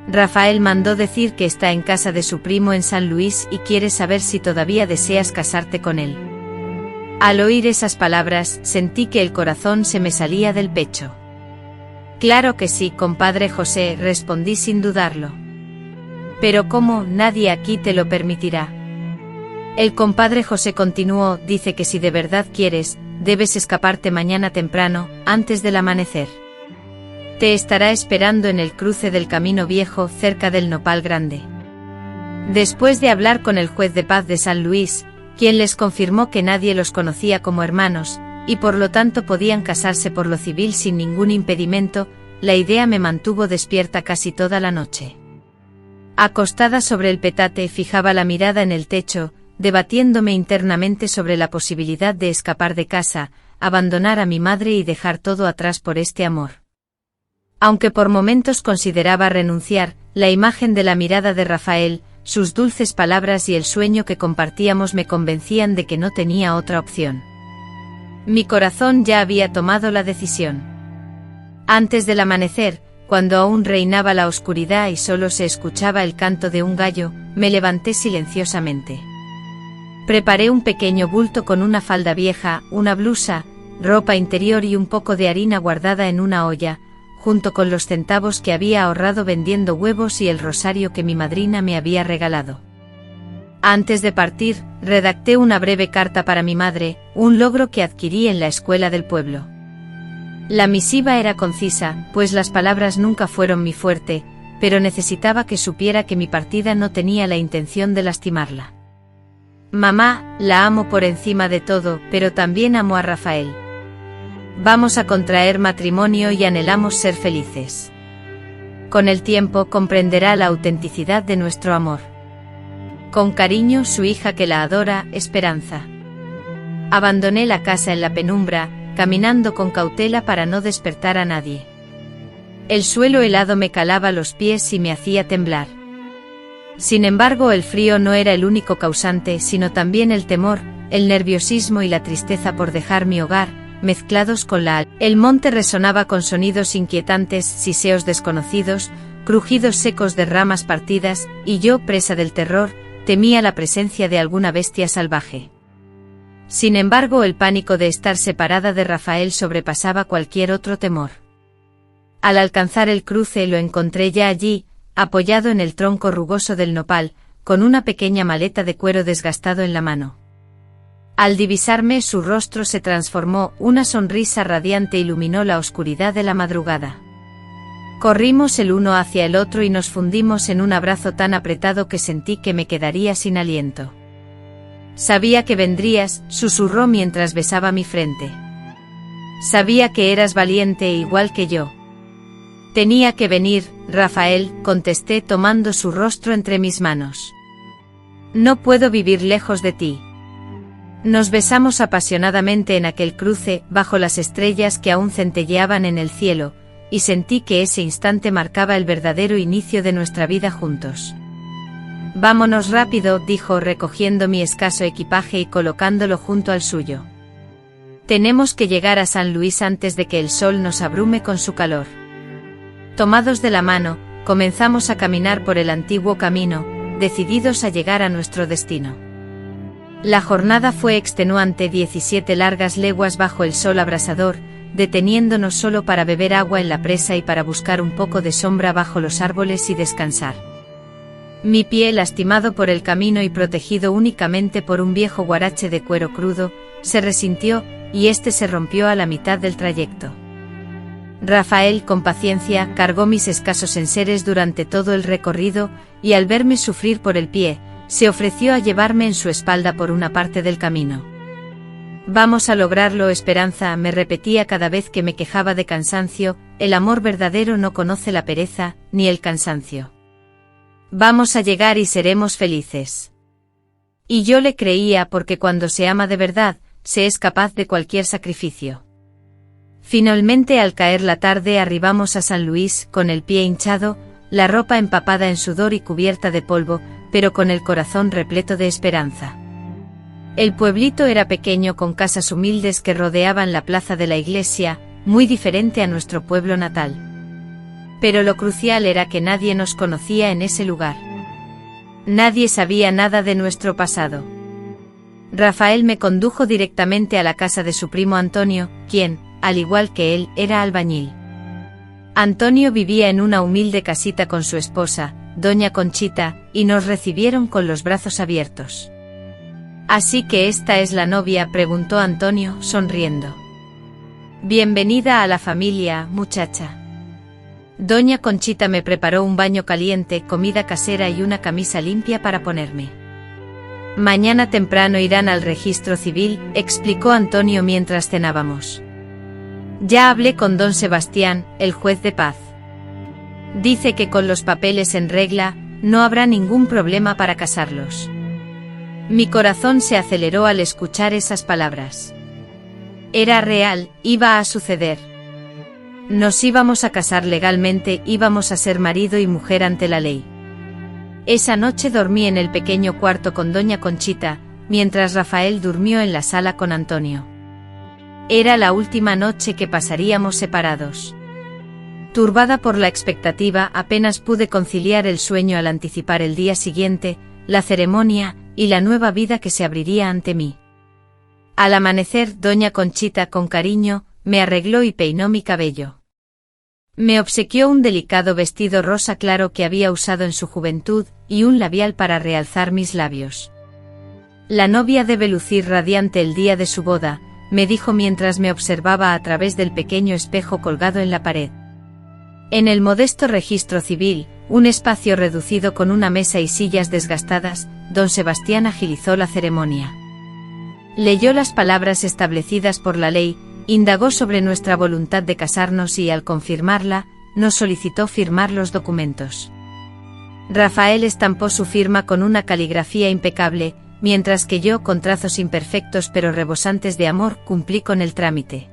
Rafael mandó decir que está en casa de su primo en San Luis y quiere saber si todavía deseas casarte con él. Al oír esas palabras, sentí que el corazón se me salía del pecho. Claro que sí, compadre José, respondí sin dudarlo. Pero ¿cómo? Nadie aquí te lo permitirá. El compadre José continuó: dice que si de verdad quieres, debes escaparte mañana temprano, antes del amanecer. Te estará esperando en el cruce del Camino Viejo, cerca del Nopal Grande. Después de hablar con el juez de paz de San Luis, quien les confirmó que nadie los conocía como hermanos, y por lo tanto podían casarse por lo civil sin ningún impedimento, la idea me mantuvo despierta casi toda la noche. Acostada sobre el petate, fijaba la mirada en el techo, debatiéndome internamente sobre la posibilidad de escapar de casa, abandonar a mi madre y dejar todo atrás por este amor. Aunque por momentos consideraba renunciar, la imagen de la mirada de Rafael, sus dulces palabras y el sueño que compartíamos me convencían de que no tenía otra opción. Mi corazón ya había tomado la decisión. Antes del amanecer, cuando aún reinaba la oscuridad y solo se escuchaba el canto de un gallo, me levanté silenciosamente. Preparé un pequeño bulto con una falda vieja, una blusa, ropa interior y un poco de harina guardada en una olla, junto con los centavos que había ahorrado vendiendo huevos y el rosario que mi madrina me había regalado. Antes de partir, redacté una breve carta para mi madre, un logro que adquirí en la escuela del pueblo. La misiva era concisa, pues las palabras nunca fueron mi fuerte, pero necesitaba que supiera que mi partida no tenía la intención de lastimarla. Mamá, la amo por encima de todo, pero también amo a Rafael. Vamos a contraer matrimonio y anhelamos ser felices. Con el tiempo comprenderá la autenticidad de nuestro amor. Con cariño, su hija que la adora, Esperanza. Abandoné la casa en la penumbra, caminando con cautela para no despertar a nadie. El suelo helado me calaba los pies y me hacía temblar. Sin embargo, el frío no era el único causante, sino también el temor, el nerviosismo y la tristeza por dejar mi hogar, mezclados con la alma. El monte resonaba con sonidos inquietantes, siseos desconocidos, crujidos secos de ramas partidas, y yo, presa del terror, temía la presencia de alguna bestia salvaje. Sin embargo, el pánico de estar separada de Rafael sobrepasaba cualquier otro temor. Al alcanzar el cruce lo encontré ya allí, apoyado en el tronco rugoso del nopal, con una pequeña maleta de cuero desgastado en la mano. Al divisarme, su rostro se transformó, una sonrisa radiante iluminó la oscuridad de la madrugada. Corrimos el uno hacia el otro y nos fundimos en un abrazo tan apretado que sentí que me quedaría sin aliento. Sabía que vendrías, susurró mientras besaba mi frente. Sabía que eras valiente igual que yo. Tenía que venir, Rafael, contesté tomando su rostro entre mis manos. No puedo vivir lejos de ti. Nos besamos apasionadamente en aquel cruce, bajo las estrellas que aún centelleaban en el cielo, y sentí que ese instante marcaba el verdadero inicio de nuestra vida juntos. Vámonos rápido, dijo recogiendo mi escaso equipaje y colocándolo junto al suyo. Tenemos que llegar a San Luis antes de que el sol nos abrume con su calor. Tomados de la mano, comenzamos a caminar por el antiguo camino, decididos a llegar a nuestro destino. La jornada fue extenuante, 17 largas leguas bajo el sol abrasador, deteniéndonos solo para beber agua en la presa y para buscar un poco de sombra bajo los árboles y descansar. Mi pie, lastimado por el camino y protegido únicamente por un viejo guarache de cuero crudo, se resintió, y este se rompió a la mitad del trayecto. Rafael, con paciencia, cargó mis escasos enseres durante todo el recorrido, y al verme sufrir por el pie, se ofreció a llevarme en su espalda por una parte del camino. Vamos a lograrlo, Esperanza, me repetía cada vez que me quejaba de cansancio, el amor verdadero no conoce la pereza, ni el cansancio. Vamos a llegar y seremos felices. Y yo le creía porque cuando se ama de verdad, se es capaz de cualquier sacrificio. Finalmente, al caer la tarde, arribamos a San Luis, con el pie hinchado, la ropa empapada en sudor y cubierta de polvo, pero con el corazón repleto de esperanza. El pueblito era pequeño, con casas humildes que rodeaban la plaza de la iglesia, muy diferente a nuestro pueblo natal. Pero lo crucial era que nadie nos conocía en ese lugar. Nadie sabía nada de nuestro pasado. Rafael me condujo directamente a la casa de su primo Antonio, quien, al igual que él, era albañil. Antonio vivía en una humilde casita con su esposa, doña Conchita, y nos recibieron con los brazos abiertos. «¿Así que esta es la novia?», preguntó Antonio, sonriendo. «Bienvenida a la familia, muchacha». Doña Conchita me preparó un baño caliente, comida casera y una camisa limpia para ponerme. «Mañana temprano irán al registro civil», explicó Antonio mientras cenábamos. «Ya hablé con don Sebastián, el juez de paz. Dice que con los papeles en regla, no habrá ningún problema para casarlos». Mi corazón se aceleró al escuchar esas palabras. Era real, iba a suceder. Nos íbamos a casar legalmente, íbamos a ser marido y mujer ante la ley. Esa noche dormí en el pequeño cuarto con doña Conchita, mientras Rafael durmió en la sala con Antonio. Era la última noche que pasaríamos separados. Turbada por la expectativa, apenas pude conciliar el sueño al anticipar el día siguiente, la ceremonia y la nueva vida que se abriría ante mí. Al amanecer, doña Conchita, con cariño, me arregló y peinó mi cabello. Me obsequió un delicado vestido rosa claro que había usado en su juventud, y un labial para realzar mis labios. La novia debe lucir radiante el día de su boda, me dijo mientras me observaba a través del pequeño espejo colgado en la pared. En el modesto registro civil, un espacio reducido con una mesa y sillas desgastadas, don Sebastián agilizó la ceremonia. Leyó las palabras establecidas por la ley, indagó sobre nuestra voluntad de casarnos y, al confirmarla, nos solicitó firmar los documentos. Rafael estampó su firma con una caligrafía impecable, mientras que yo, con trazos imperfectos pero rebosantes de amor, cumplí con el trámite.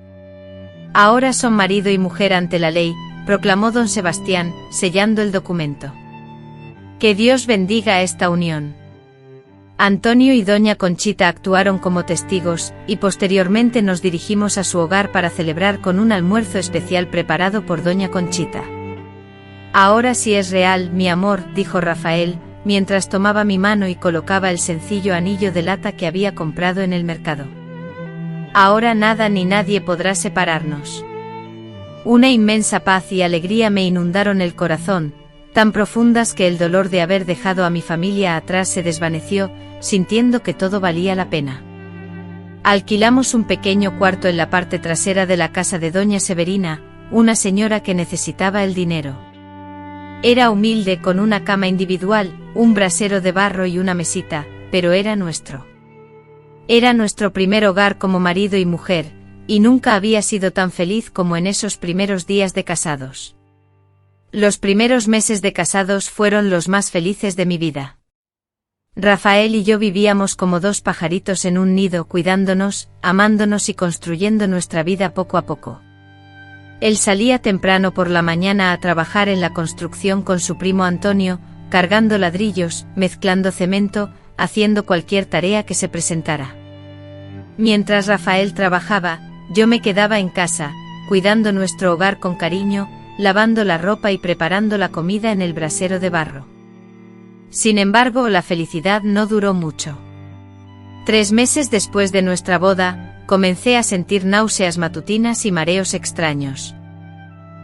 Ahora son marido y mujer ante la ley, proclamó don Sebastián, sellando el documento. Que Dios bendiga esta unión. Antonio y doña Conchita actuaron como testigos, y posteriormente nos dirigimos a su hogar para celebrar con un almuerzo especial preparado por doña Conchita. Ahora sí es real, mi amor, dijo Rafael, mientras tomaba mi mano y colocaba el sencillo anillo de lata que había comprado en el mercado. Ahora nada ni nadie podrá separarnos. Una inmensa paz y alegría me inundaron el corazón, tan profundas que el dolor de haber dejado a mi familia atrás se desvaneció, sintiendo que todo valía la pena. Alquilamos un pequeño cuarto en la parte trasera de la casa de doña Severina, una señora que necesitaba el dinero. Era humilde con una cama individual, un brasero de barro y una mesita, pero era nuestro. Era nuestro primer hogar como marido y mujer, y nunca había sido tan feliz como en esos primeros días de casados. Los primeros meses de casados fueron los más felices de mi vida. Rafael y yo vivíamos como dos pajaritos en un nido, cuidándonos, amándonos y construyendo nuestra vida poco a poco. Él salía temprano por la mañana a trabajar en la construcción con su primo Antonio, cargando ladrillos, mezclando cemento, haciendo cualquier tarea que se presentara. Mientras Rafael trabajaba, yo me quedaba en casa, cuidando nuestro hogar con cariño, lavando la ropa y preparando la comida en el brasero de barro. Sin embargo, la felicidad no duró mucho. 3 meses después de nuestra boda, comencé a sentir náuseas matutinas y mareos extraños.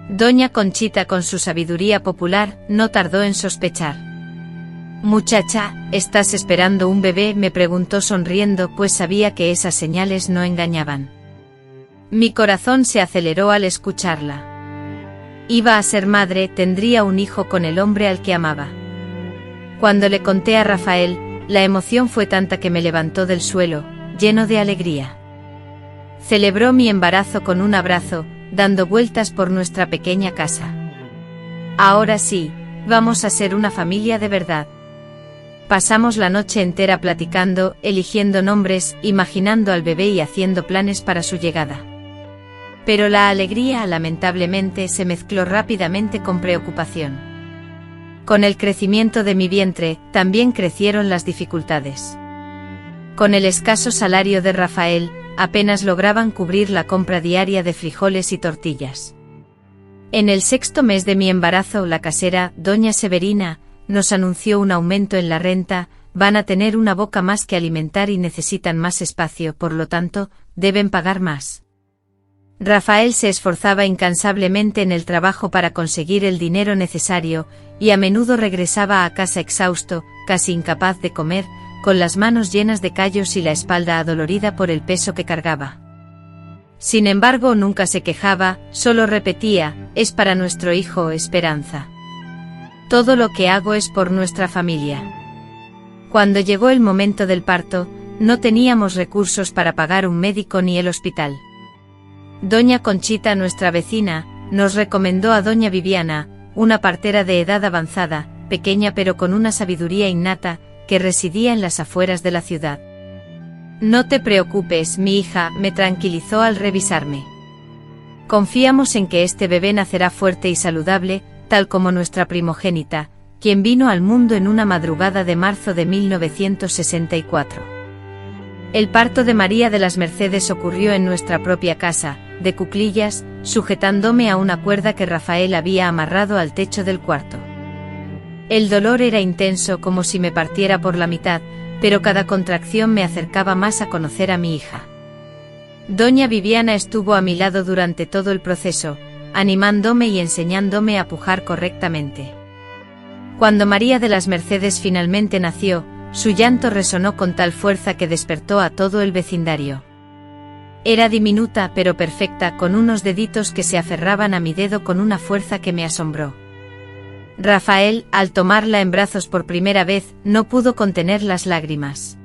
Doña Conchita, con su sabiduría popular, no tardó en sospechar. «Muchacha, ¿estás esperando un bebé?», me preguntó sonriendo, pues sabía que esas señales no engañaban. Mi corazón se aceleró al escucharla. Iba a ser madre, tendría un hijo con el hombre al que amaba. Cuando le conté a Rafael, la emoción fue tanta que me levantó del suelo, lleno de alegría. Celebró mi embarazo con un abrazo, dando vueltas por nuestra pequeña casa. Ahora sí, vamos a ser una familia de verdad. Pasamos la noche entera platicando, eligiendo nombres, imaginando al bebé y haciendo planes para su llegada. Pero la alegría, lamentablemente, se mezcló rápidamente con preocupación. Con el crecimiento de mi vientre, también crecieron las dificultades. Con el escaso salario de Rafael, apenas lograban cubrir la compra diaria de frijoles y tortillas. En el 6º mes de mi embarazo, la casera, doña Severina, nos anunció un aumento en la renta. Van a tener una boca más que alimentar y necesitan más espacio, por lo tanto, deben pagar más. Rafael se esforzaba incansablemente en el trabajo para conseguir el dinero necesario, y a menudo regresaba a casa exhausto, casi incapaz de comer, con las manos llenas de callos y la espalda adolorida por el peso que cargaba. Sin embargo, nunca se quejaba, solo repetía: «Es para nuestro hijo, Esperanza. Todo lo que hago es por nuestra familia». Cuando llegó el momento del parto, no teníamos recursos para pagar un médico ni el hospital. Doña Conchita, nuestra vecina, nos recomendó a doña Viviana, una partera de edad avanzada, pequeña pero con una sabiduría innata, que residía en las afueras de la ciudad. «No te preocupes, mi hija», me tranquilizó al revisarme. «Confiamos en que este bebé nacerá fuerte y saludable, tal como nuestra primogénita, quien vino al mundo en una madrugada de marzo de 1964. El parto de María de las Mercedes ocurrió en nuestra propia casa, de cuclillas, sujetándome a una cuerda que Rafael había amarrado al techo del cuarto. El dolor era intenso, como si me partiera por la mitad, pero cada contracción me acercaba más a conocer a mi hija. Doña Viviana estuvo a mi lado durante todo el proceso, animándome y enseñándome a pujar correctamente. Cuando María de las Mercedes finalmente nació, su llanto resonó con tal fuerza que despertó a todo el vecindario. Era diminuta pero perfecta, con unos deditos que se aferraban a mi dedo con una fuerza que me asombró. Rafael, al tomarla en brazos por primera vez, no pudo contener las lágrimas.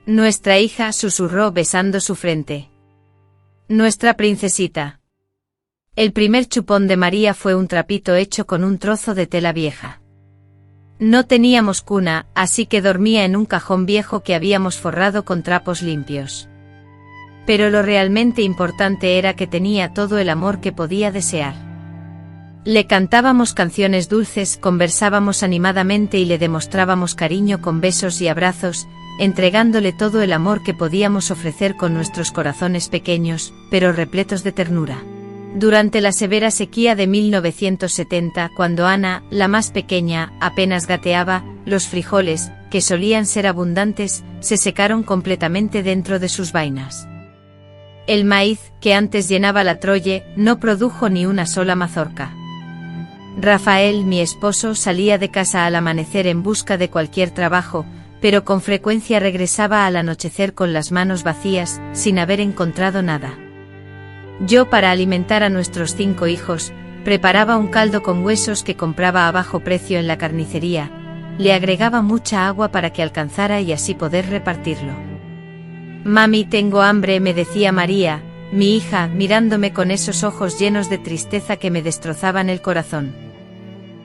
«Nuestra hija», susurró besando su frente. «Nuestra princesita». El primer chupón de María fue un trapito hecho con un trozo de tela vieja. No teníamos cuna, así que dormía en un cajón viejo que habíamos forrado con trapos limpios. Pero lo realmente importante era que tenía todo el amor que podía desear. Le cantábamos canciones dulces, conversábamos animadamente y le demostrábamos cariño con besos y abrazos, entregándole todo el amor que podíamos ofrecer con nuestros corazones pequeños, pero repletos de ternura. Durante la severa sequía de 1970, cuando Ana, la más pequeña, apenas gateaba, los frijoles, que solían ser abundantes, se secaron completamente dentro de sus vainas. El maíz, que antes llenaba la trolle, no produjo ni una sola mazorca. Rafael, mi esposo, salía de casa al amanecer en busca de cualquier trabajo, pero con frecuencia regresaba al anochecer con las manos vacías, sin haber encontrado nada. Yo, para alimentar a nuestros 5 hijos, preparaba un caldo con huesos que compraba a bajo precio en la carnicería, le agregaba mucha agua para que alcanzara y así poder repartirlo. «Mami, tengo hambre», me decía María, mi hija, mirándome con esos ojos llenos de tristeza que me destrozaban el corazón.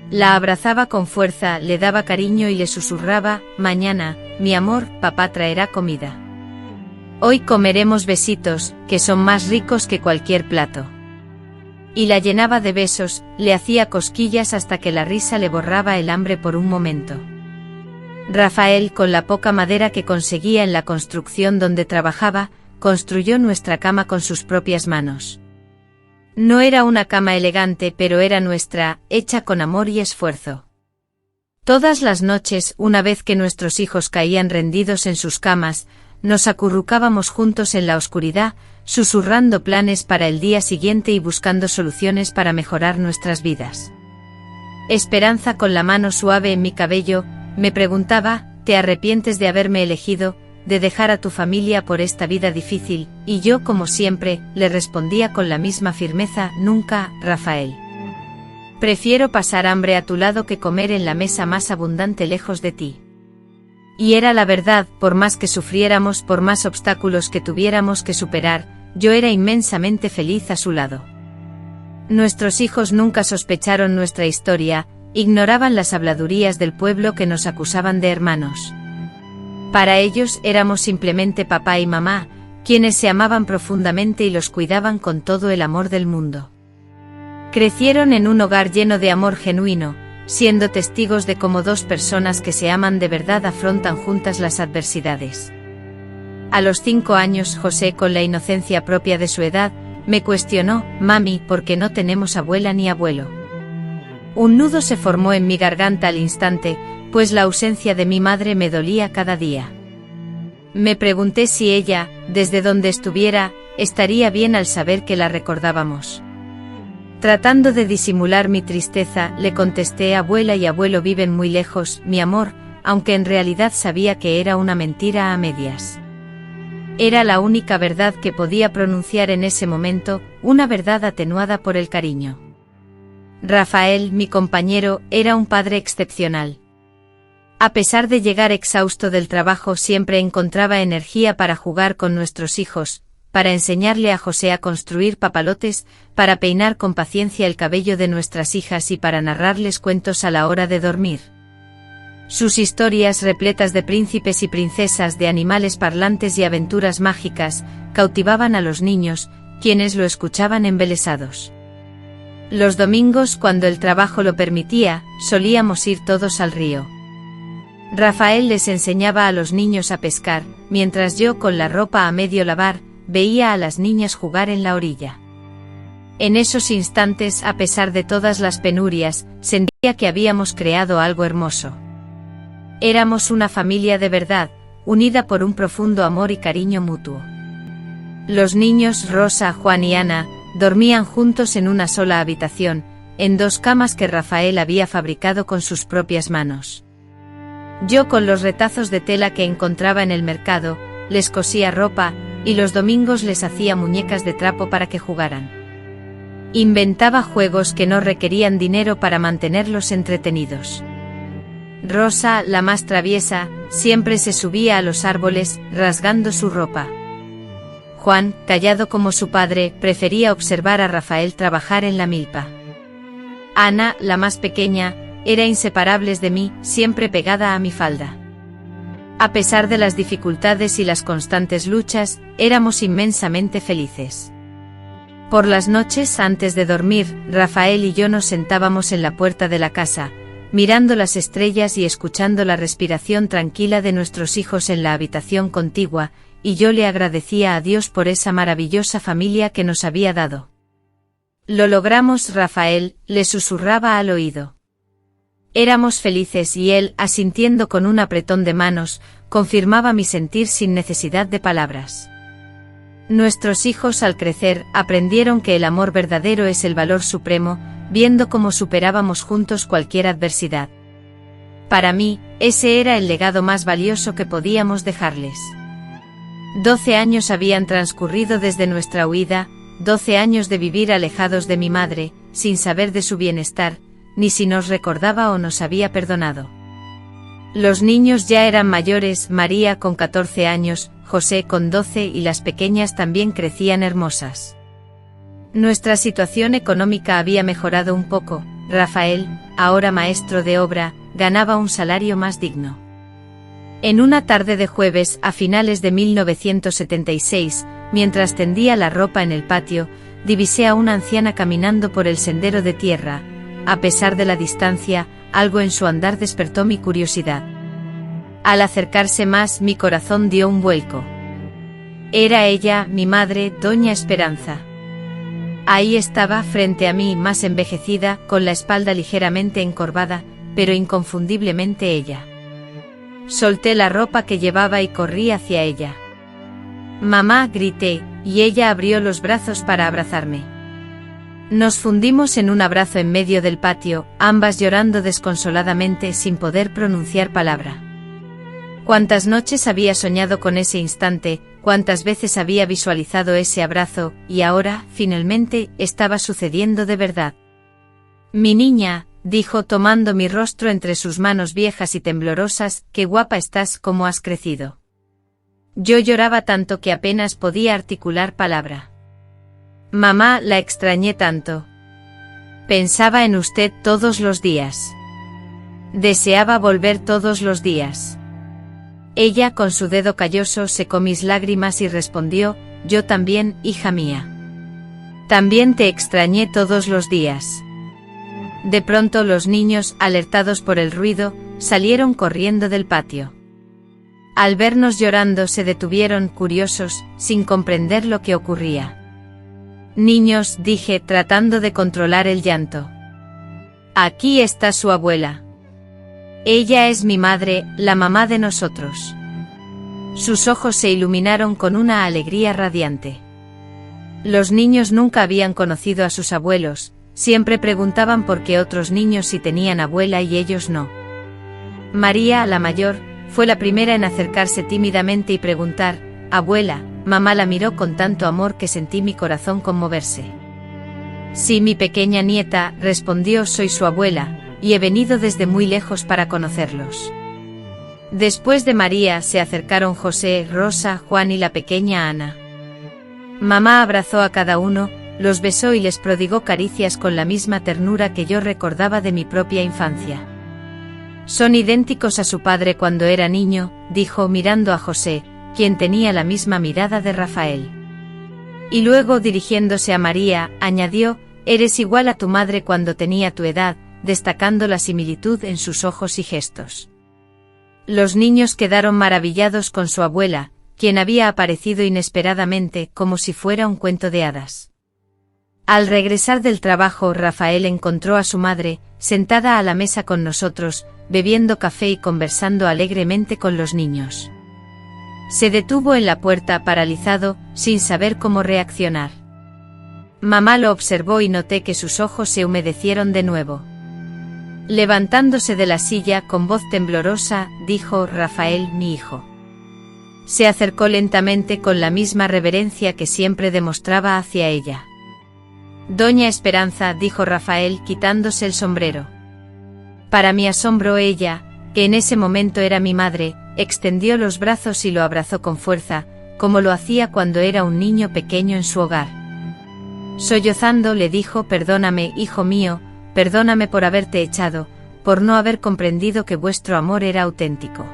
La abrazaba con fuerza, le daba cariño y le susurraba: «Mañana, mi amor, papá traerá comida. Hoy comeremos besitos, que son más ricos que cualquier plato». Y la llenaba de besos, le hacía cosquillas hasta que la risa le borraba el hambre por un momento. Rafael, con la poca madera que conseguía en la construcción donde trabajaba, construyó nuestra cama con sus propias manos. No era una cama elegante, pero era nuestra, hecha con amor y esfuerzo. Todas las noches, una vez que nuestros hijos caían rendidos en sus camas, nos acurrucábamos juntos en la oscuridad, susurrando planes para el día siguiente y buscando soluciones para mejorar nuestras vidas. Esperanza, con la mano suave en mi cabello, me preguntaba: ¿te arrepientes de haberme elegido, de dejar a tu familia por esta vida difícil? Y yo, como siempre, le respondía con la misma firmeza: nunca, Rafael. Prefiero pasar hambre a tu lado que comer en la mesa más abundante lejos de ti. Y era la verdad, por más que sufriéramos, por más obstáculos que tuviéramos que superar, yo era inmensamente feliz a su lado. Nuestros hijos nunca sospecharon nuestra historia, ignoraban las habladurías del pueblo que nos acusaban de hermanos. Para ellos éramos simplemente papá y mamá, quienes se amaban profundamente y los cuidaban con todo el amor del mundo. Crecieron en un hogar lleno de amor genuino, siendo testigos de cómo 2 personas que se aman de verdad afrontan juntas las adversidades. A los 5 años, José, con la inocencia propia de su edad, me cuestionó: «Mami, ¿por qué no tenemos abuela ni abuelo?». Un nudo se formó en mi garganta al instante, pues la ausencia de mi madre me dolía cada día. Me pregunté si ella, desde donde estuviera, estaría bien al saber que la recordábamos. Tratando de disimular mi tristeza, le contesté: «Abuela y abuelo viven muy lejos, mi amor», aunque en realidad sabía que era una mentira a medias. Era la única verdad que podía pronunciar en ese momento, una verdad atenuada por el cariño. Rafael, mi compañero, era un padre excepcional. A pesar de llegar exhausto del trabajo, siempre encontraba energía para jugar con nuestros hijos, para enseñarle a José a construir papalotes, para peinar con paciencia el cabello de nuestras hijas y para narrarles cuentos a la hora de dormir. Sus historias, repletas de príncipes y princesas, de animales parlantes y aventuras mágicas, cautivaban a los niños, quienes lo escuchaban embelesados. Los domingos, cuando el trabajo lo permitía, solíamos ir todos al río. Rafael les enseñaba a los niños a pescar, mientras yo, con la ropa a medio lavar, veía a las niñas jugar en la orilla. En esos instantes, a pesar de todas las penurias, sentía que habíamos creado algo hermoso. Éramos una familia de verdad, unida por un profundo amor y cariño mutuo. Los niños, Rosa, Juan y Ana, dormían juntos en una sola habitación, en 2 camas que Rafael había fabricado con sus propias manos. Yo, con los retazos de tela que encontraba en el mercado, les cosía ropa, y los domingos les hacía muñecas de trapo para que jugaran. Inventaba juegos que no requerían dinero para mantenerlos entretenidos. Rosa, la más traviesa, siempre se subía a los árboles, rasgando su ropa. Juan, callado como su padre, prefería observar a Rafael trabajar en la milpa. Ana, la más pequeña, era inseparable de mí, siempre pegada a mi falda. A pesar de las dificultades y las constantes luchas, éramos inmensamente felices. Por las noches, antes de dormir, Rafael y yo nos sentábamos en la puerta de la casa, mirando las estrellas y escuchando la respiración tranquila de nuestros hijos en la habitación contigua, y yo le agradecía a Dios por esa maravillosa familia que nos había dado. Lo logramos, Rafael, le susurraba al oído. Éramos felices y él, asintiendo con un apretón de manos, confirmaba mi sentir sin necesidad de palabras. Nuestros hijos al crecer aprendieron que el amor verdadero es el valor supremo, viendo cómo superábamos juntos cualquier adversidad. Para mí, ese era el legado más valioso que podíamos dejarles. 12 años habían transcurrido desde nuestra huida, 12 años de vivir alejados de mi madre, sin saber de su bienestar, ni si nos recordaba o nos había perdonado. Los niños ya eran mayores, María con 14 años, José con 12 y las pequeñas también crecían hermosas. Nuestra situación económica había mejorado un poco, Rafael, ahora maestro de obra, ganaba un salario más digno. En una tarde de jueves a finales de 1976, mientras tendía la ropa en el patio, divisé a una anciana caminando por el sendero de tierra. A pesar de la distancia, algo en su andar despertó mi curiosidad. Al acercarse más, mi corazón dio un vuelco. Era ella, mi madre, doña Esperanza. Ahí estaba, frente a mí, más envejecida, con la espalda ligeramente encorvada, pero inconfundiblemente ella. Solté la ropa que llevaba y corrí hacia ella. «Mamá», grité, y ella abrió los brazos para abrazarme. Nos fundimos en un abrazo en medio del patio, ambas llorando desconsoladamente sin poder pronunciar palabra. Cuántas noches había soñado con ese instante, cuántas veces había visualizado ese abrazo, y ahora, finalmente, estaba sucediendo de verdad. «Mi niña», dijo tomando mi rostro entre sus manos viejas y temblorosas, «qué guapa estás, cómo has crecido». Yo lloraba tanto que apenas podía articular palabra. «Mamá, la extrañé tanto. Pensaba en usted todos los días. Deseaba volver todos los días». Ella, con su dedo calloso, secó mis lágrimas y respondió, «Yo también, hija mía. También te extrañé todos los días». De pronto los niños, alertados por el ruido, salieron corriendo del patio. Al vernos llorando se detuvieron, curiosos, sin comprender lo que ocurría. «Niños», dije, tratando de controlar el llanto. «Aquí está su abuela. Ella es mi madre, la mamá de nosotros». Sus ojos se iluminaron con una alegría radiante. Los niños nunca habían conocido a sus abuelos, siempre preguntaban por qué otros niños sí tenían abuela y ellos no. María, la mayor, fue la primera en acercarse tímidamente y preguntar, «Abuela». Mamá la miró con tanto amor que sentí mi corazón conmoverse. «Sí, mi pequeña nieta», respondió, «soy su abuela, y he venido desde muy lejos para conocerlos». Después de María se acercaron José, Rosa, Juan y la pequeña Ana. Mamá abrazó a cada uno, los besó y les prodigó caricias con la misma ternura que yo recordaba de mi propia infancia. «Son idénticos a su padre cuando era niño», dijo mirando a José, quien tenía la misma mirada de Rafael. Y luego, dirigiéndose a María, añadió, «Eres igual a tu madre cuando tenía tu edad», destacando la similitud en sus ojos y gestos. Los niños quedaron maravillados con su abuela, quien había aparecido inesperadamente, como si fuera un cuento de hadas. Al regresar del trabajo, Rafael encontró a su madre, sentada a la mesa con nosotros, bebiendo café y conversando alegremente con los niños. Se detuvo en la puerta paralizado, sin saber cómo reaccionar. Mamá lo observó y noté que sus ojos se humedecieron de nuevo. Levantándose de la silla con voz temblorosa, dijo, «Rafael, mi hijo». Se acercó lentamente con la misma reverencia que siempre demostraba hacia ella. «Doña Esperanza», dijo Rafael quitándose el sombrero. Para mi asombro ella, que en ese momento era mi madre, extendió los brazos y lo abrazó con fuerza, como lo hacía cuando era un niño pequeño en su hogar. Sollozando le dijo, «Perdóname, hijo mío, perdóname por haberte echado, por no haber comprendido que vuestro amor era auténtico.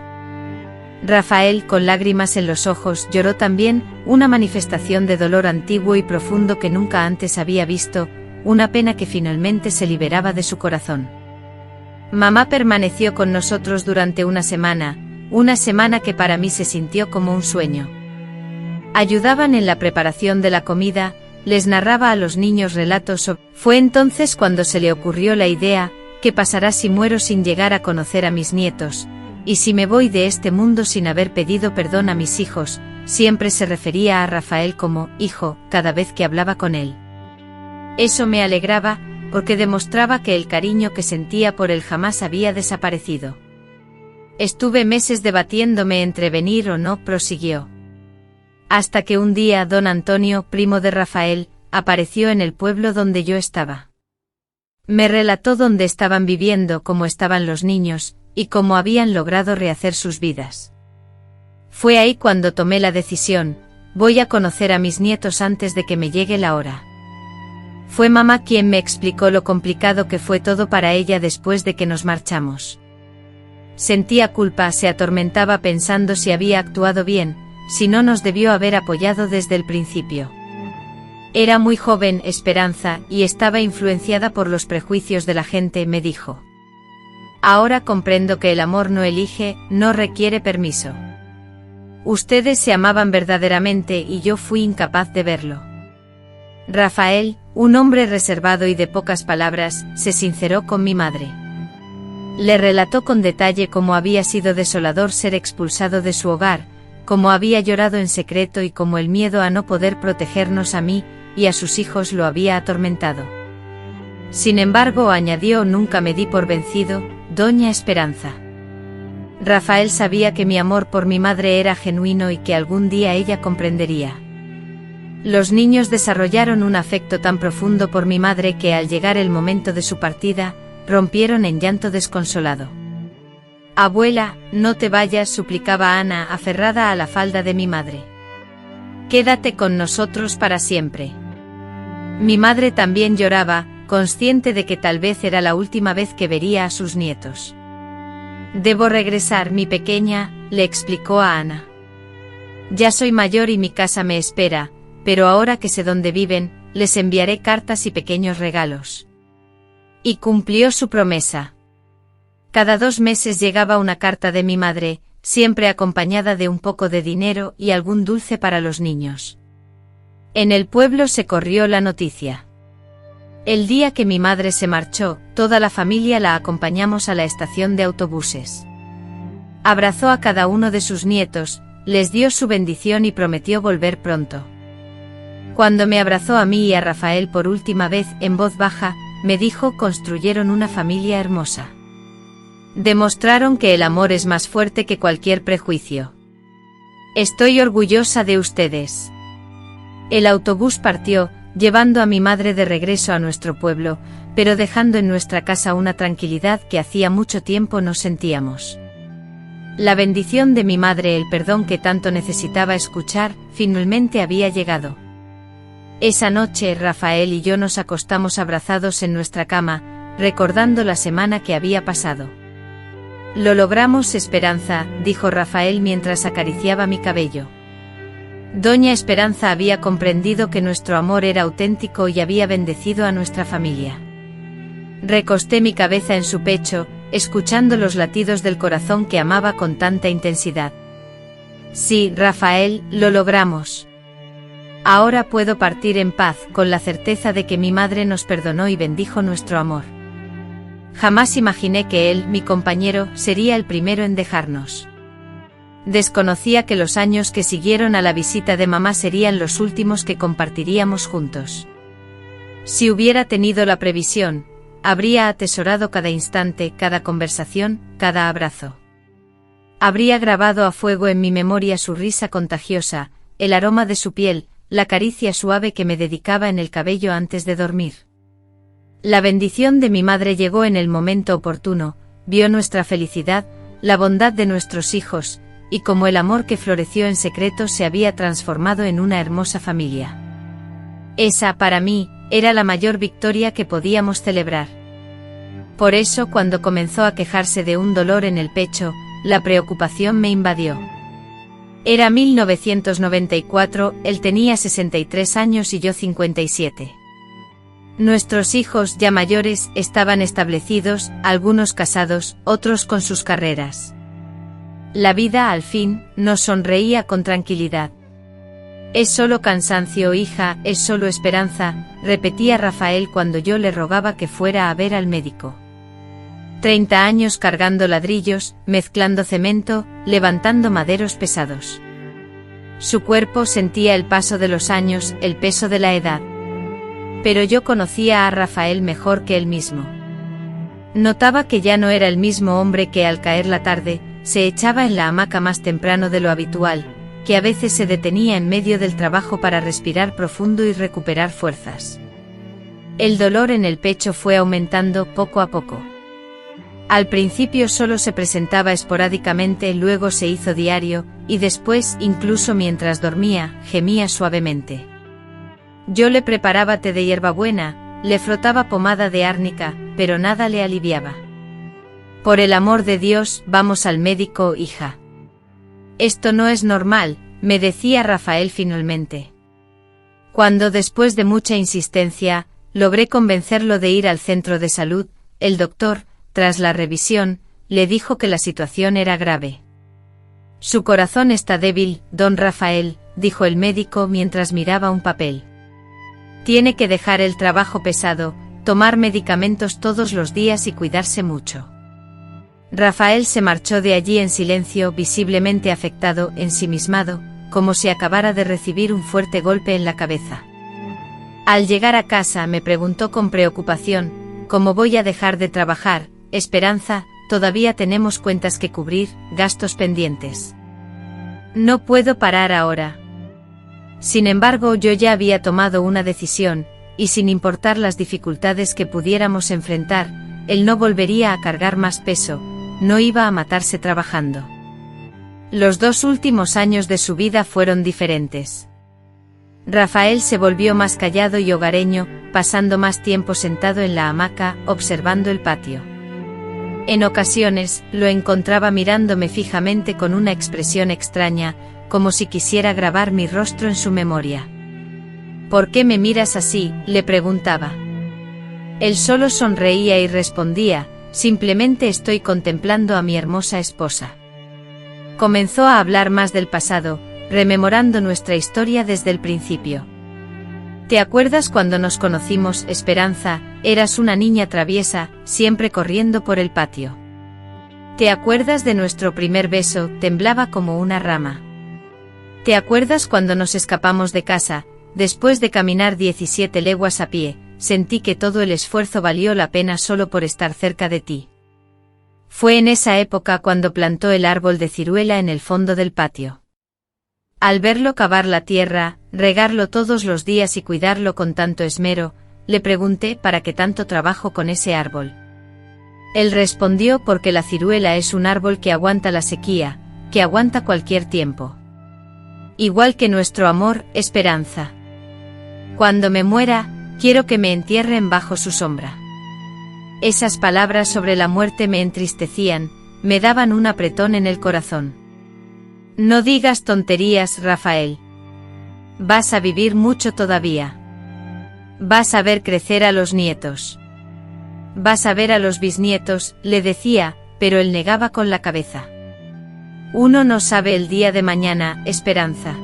Rafael, con lágrimas en los ojos, lloró también, una manifestación de dolor antiguo y profundo que nunca antes había visto, una pena que finalmente se liberaba de su corazón. Mamá permaneció con nosotros durante una semana que para mí se sintió como un sueño. Ayudaban en la preparación de la comida, les narraba a los niños relatos sobre... Fue entonces cuando se le ocurrió la idea, ¿qué pasará si muero sin llegar a conocer a mis nietos? Y si me voy de este mundo sin haber pedido perdón a mis hijos. Siempre se refería a Rafael como hijo, cada vez que hablaba con él. Eso me alegraba, porque demostraba que el cariño que sentía por él jamás había desaparecido. Estuve meses debatiéndome entre venir o no, prosiguió. Hasta que un día don Antonio, primo de Rafael, apareció en el pueblo donde yo estaba. Me relató dónde estaban viviendo, cómo estaban los niños, y cómo habían logrado rehacer sus vidas. Fue ahí cuando tomé la decisión, voy a conocer a mis nietos antes de que me llegue la hora. Fue mamá quien me explicó lo complicado que fue todo para ella después de que nos marchamos. Sentía culpa, se atormentaba pensando si había actuado bien, si no nos debió haber apoyado desde el principio. Era muy joven, Esperanza, y estaba influenciada por los prejuicios de la gente, me dijo. Ahora comprendo que el amor no elige, no requiere permiso. Ustedes se amaban verdaderamente y yo fui incapaz de verlo. Rafael, un hombre reservado y de pocas palabras, se sinceró con mi madre. Le relató con detalle cómo había sido desolador ser expulsado de su hogar, cómo había llorado en secreto y cómo el miedo a no poder protegernos a mí y a sus hijos lo había atormentado. Sin embargo, añadió, nunca me di por vencido, doña Esperanza. Rafael sabía que mi amor por mi madre era genuino y que algún día ella comprendería. Los niños desarrollaron un afecto tan profundo por mi madre que al llegar el momento de su partida, rompieron en llanto desconsolado. Abuela, no te vayas, suplicaba Ana, aferrada a la falda de mi madre. Quédate con nosotros para siempre. Mi madre también lloraba, consciente de que tal vez era la última vez que vería a sus nietos. Debo regresar, mi pequeña, le explicó a Ana. Ya soy mayor y mi casa me espera, pero ahora que sé dónde viven, les enviaré cartas y pequeños regalos. Y cumplió su promesa. Cada 2 meses llegaba una carta de mi madre, siempre acompañada de un poco de dinero y algún dulce para los niños. En el pueblo se corrió la noticia. El día que mi madre se marchó, toda la familia la acompañamos a la estación de autobuses. Abrazó a cada uno de sus nietos, les dio su bendición y prometió volver pronto. Cuando me abrazó a mí y a Rafael por última vez, en voz baja, me dijo: construyeron una familia hermosa. Demostraron que el amor es más fuerte que cualquier prejuicio. Estoy orgullosa de ustedes. El autobús partió, llevando a mi madre de regreso a nuestro pueblo, pero dejando en nuestra casa una tranquilidad que hacía mucho tiempo no sentíamos. La bendición de mi madre, el perdón que tanto necesitaba escuchar, finalmente había llegado. Esa noche Rafael y yo nos acostamos abrazados en nuestra cama, recordando la semana que había pasado. Lo logramos, Esperanza, dijo Rafael mientras acariciaba mi cabello. Doña Esperanza había comprendido que nuestro amor era auténtico y había bendecido a nuestra familia. Recosté mi cabeza en su pecho, escuchando los latidos del corazón que amaba con tanta intensidad. Sí, Rafael, lo logramos. Ahora puedo partir en paz, con la certeza de que mi madre nos perdonó y bendijo nuestro amor. Jamás imaginé que él, mi compañero, sería el primero en dejarnos. Desconocía que los años que siguieron a la visita de mamá serían los últimos que compartiríamos juntos. Si hubiera tenido la previsión, habría atesorado cada instante, cada conversación, cada abrazo. Habría grabado a fuego en mi memoria su risa contagiosa, el aroma de su piel, la caricia suave que me dedicaba en el cabello antes de dormir. La bendición de mi madre llegó en el momento oportuno, vio nuestra felicidad, la bondad de nuestros hijos, y como el amor que floreció en secreto se había transformado en una hermosa familia. Esa, para mí, era la mayor victoria que podíamos celebrar. Por eso, cuando comenzó a quejarse de un dolor en el pecho, la preocupación me invadió. Era 1994, él tenía 63 años y yo 57. Nuestros hijos, ya mayores, estaban establecidos, algunos casados, otros con sus carreras. La vida, al fin, nos sonreía con tranquilidad. «Es solo cansancio, hija, es solo esperanza», repetía Rafael cuando yo le rogaba que fuera a ver al médico. 30 años cargando ladrillos, mezclando cemento, levantando maderos pesados. Su cuerpo sentía el paso de los años, el peso de la edad. Pero yo conocía a Rafael mejor que él mismo. Notaba que ya no era el mismo hombre que al caer la tarde, se echaba en la hamaca más temprano de lo habitual, que a veces se detenía en medio del trabajo para respirar profundo y recuperar fuerzas. El dolor en el pecho fue aumentando poco a poco. Al principio solo se presentaba esporádicamente, luego se hizo diario, y después, incluso mientras dormía, gemía suavemente. Yo le preparaba té de hierbabuena, le frotaba pomada de árnica, pero nada le aliviaba. «Por el amor de Dios, vamos al médico, hija». «Esto no es normal», me decía Rafael finalmente. Cuando después de mucha insistencia, logré convencerlo de ir al centro de salud, el doctor, tras la revisión, le dijo que la situación era grave. «Su corazón está débil, don Rafael», dijo el médico mientras miraba un papel. «Tiene que dejar el trabajo pesado, tomar medicamentos todos los días y cuidarse mucho». Rafael se marchó de allí en silencio, visiblemente afectado, ensimismado, como si acabara de recibir un fuerte golpe en la cabeza. Al llegar a casa me preguntó con preocupación: «¿Cómo voy a dejar de trabajar, Esperanza? Todavía tenemos cuentas que cubrir, gastos pendientes. No puedo parar ahora». Sin embargo, yo ya había tomado una decisión, y sin importar las dificultades que pudiéramos enfrentar, él no volvería a cargar más peso, no iba a matarse trabajando. Los 2 últimos años de su vida fueron diferentes. Rafael se volvió más callado y hogareño, pasando más tiempo sentado en la hamaca, observando el patio. En ocasiones, lo encontraba mirándome fijamente con una expresión extraña, como si quisiera grabar mi rostro en su memoria. «¿Por qué me miras así?», le preguntaba. Él solo sonreía y respondía: «Simplemente estoy contemplando a mi hermosa esposa». Comenzó a hablar más del pasado, rememorando nuestra historia desde el principio. «¿Te acuerdas cuando nos conocimos, Esperanza? Eras una niña traviesa, siempre corriendo por el patio. ¿Te acuerdas de nuestro primer beso? Temblaba como una rama. ¿Te acuerdas cuando nos escapamos de casa, después de caminar 17 leguas a pie? Sentí que todo el esfuerzo valió la pena solo por estar cerca de ti». Fue en esa época cuando plantó el árbol de ciruela en el fondo del patio. Al verlo cavar la tierra, regarlo todos los días y cuidarlo con tanto esmero, le pregunté: «¿Para qué tanto trabajo con ese árbol?». Él respondió: «Porque la ciruela es un árbol que aguanta la sequía, que aguanta cualquier tiempo. Igual que nuestro amor, Esperanza. Cuando me muera, quiero que me entierren bajo su sombra». Esas palabras sobre la muerte me entristecían, me daban un apretón en el corazón. «No digas tonterías, Rafael. Vas a vivir mucho todavía. Vas a ver crecer a los nietos. Vas a ver a los bisnietos», le decía, pero él negaba con la cabeza. «Uno no sabe el día de mañana, Esperanza.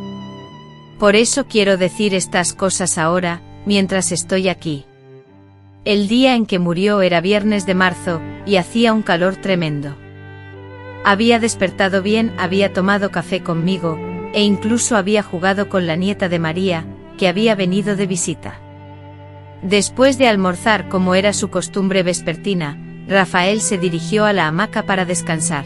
Por eso quiero decir estas cosas ahora, mientras estoy aquí». El día en que murió era viernes de marzo, y hacía un calor tremendo. Había despertado bien, había tomado café conmigo, e incluso había jugado con la nieta de María, que había venido de visita. Después de almorzar, como era su costumbre vespertina, Rafael se dirigió a la hamaca para descansar.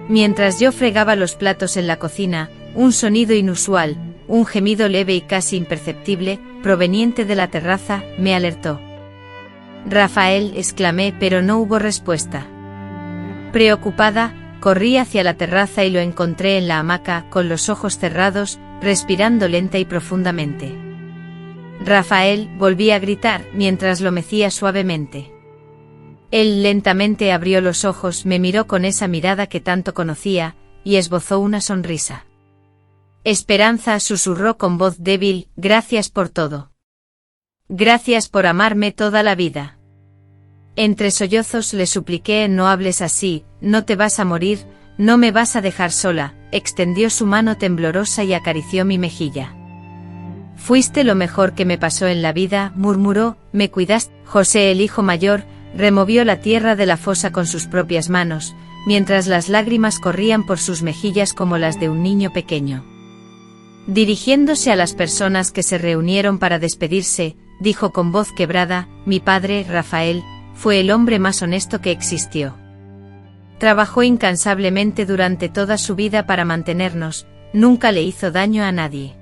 Mientras yo fregaba los platos en la cocina, un sonido inusual, un gemido leve y casi imperceptible, proveniente de la terraza, me alertó. «Rafael», exclamé, pero no hubo respuesta. Preocupada, corrí hacia la terraza y lo encontré en la hamaca, con los ojos cerrados, respirando lenta y profundamente. «Rafael», volví a gritar, mientras lo mecía suavemente. Él lentamente abrió los ojos, me miró con esa mirada que tanto conocía, y esbozó una sonrisa. Esperanza, susurró con voz débil, gracias por todo. Gracias por amarme toda la vida. Entre sollozos le supliqué, no hables así, no te vas a morir, no me vas a dejar sola. Extendió su mano temblorosa y acarició mi mejilla. Fuiste lo mejor que me pasó en la vida, murmuró, me cuidaste. José, el hijo mayor, removió la tierra de la fosa con sus propias manos, mientras las lágrimas corrían por sus mejillas como las de un niño pequeño. Dirigiéndose a las personas que se reunieron para despedirse, dijo con voz quebrada, mi padre, Rafael, fue el hombre más honesto que existió. Trabajó incansablemente durante toda su vida para mantenernos, nunca le hizo daño a nadie.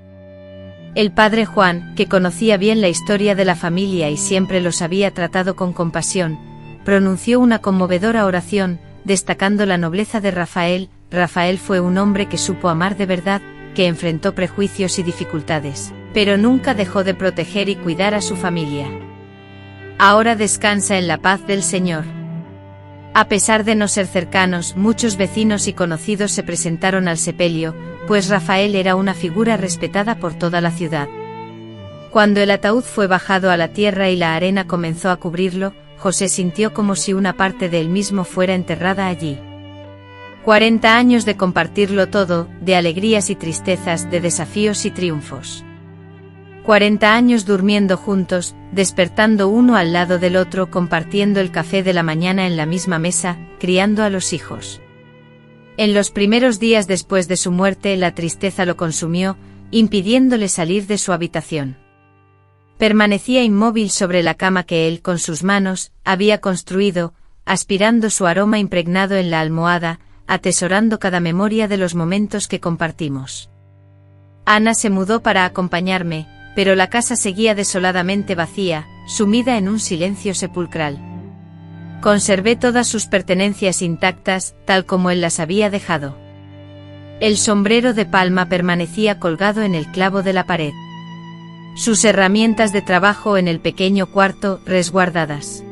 El padre Juan, que conocía bien la historia de la familia y siempre los había tratado con compasión, pronunció una conmovedora oración, destacando la nobleza de Rafael. Rafael fue un hombre que supo amar de verdad, que enfrentó prejuicios y dificultades, pero nunca dejó de proteger y cuidar a su familia. Ahora descansa en la paz del Señor. A pesar de no ser cercanos, muchos vecinos y conocidos se presentaron al sepelio, pues Rafael era una figura respetada por toda la ciudad. Cuando el ataúd fue bajado a la tierra y la arena comenzó a cubrirlo, José sintió como si una parte de él mismo fuera enterrada allí. 40 años de compartirlo todo, de alegrías y tristezas, de desafíos y triunfos. 40 años durmiendo juntos, despertando uno al lado del otro, compartiendo el café de la mañana en la misma mesa, criando a los hijos. En los primeros días después de su muerte, la tristeza lo consumió, impidiéndole salir de su habitación. Permanecía inmóvil sobre la cama que él, con sus manos, había construido, aspirando su aroma impregnado en la almohada, atesorando cada memoria de los momentos que compartimos. Ana se mudó para acompañarme, pero la casa seguía desoladamente vacía, sumida en un silencio sepulcral. Conservé todas sus pertenencias intactas, tal como él las había dejado. El sombrero de palma permanecía colgado en el clavo de la pared. Sus herramientas de trabajo en el pequeño cuarto, resguardadas.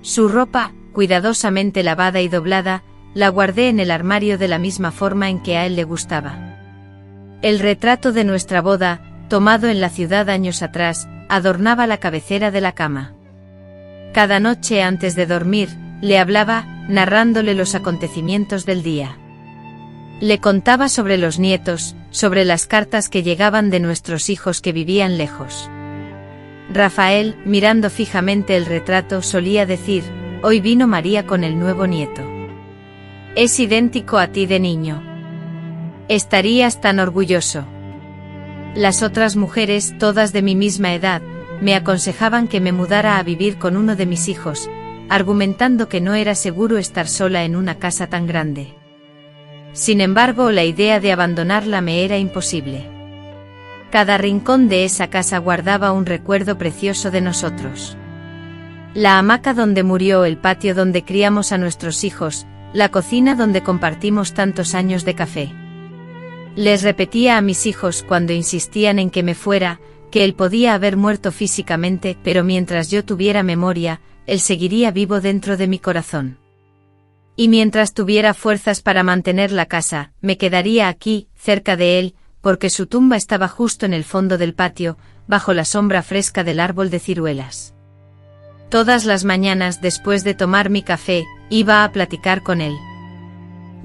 Su ropa, cuidadosamente lavada y doblada, la guardé en el armario de la misma forma en que a él le gustaba. El retrato de nuestra boda, tomado en la ciudad años atrás, adornaba la cabecera de la cama. Cada noche antes de dormir, le hablaba, narrándole los acontecimientos del día. Le contaba sobre los nietos, sobre las cartas que llegaban de nuestros hijos que vivían lejos. Rafael, mirando fijamente el retrato, solía decir, hoy vino María con el nuevo nieto. Es idéntico a ti de niño. Estarías tan orgulloso. Las otras mujeres, todas de mi misma edad, me aconsejaban que me mudara a vivir con uno de mis hijos, argumentando que no era seguro estar sola en una casa tan grande. Sin embargo, la idea de abandonarla me era imposible. Cada rincón de esa casa guardaba un recuerdo precioso de nosotros. La hamaca donde murió, el patio donde criamos a nuestros hijos, la cocina donde compartimos tantos años de café. Les repetía a mis hijos cuando insistían en que me fuera, que él podía haber muerto físicamente, pero mientras yo tuviera memoria, él seguiría vivo dentro de mi corazón. Y mientras tuviera fuerzas para mantener la casa, me quedaría aquí, cerca de él, porque su tumba estaba justo en el fondo del patio, bajo la sombra fresca del árbol de ciruelas. Todas las mañanas, después de tomar mi café, iba a platicar con él.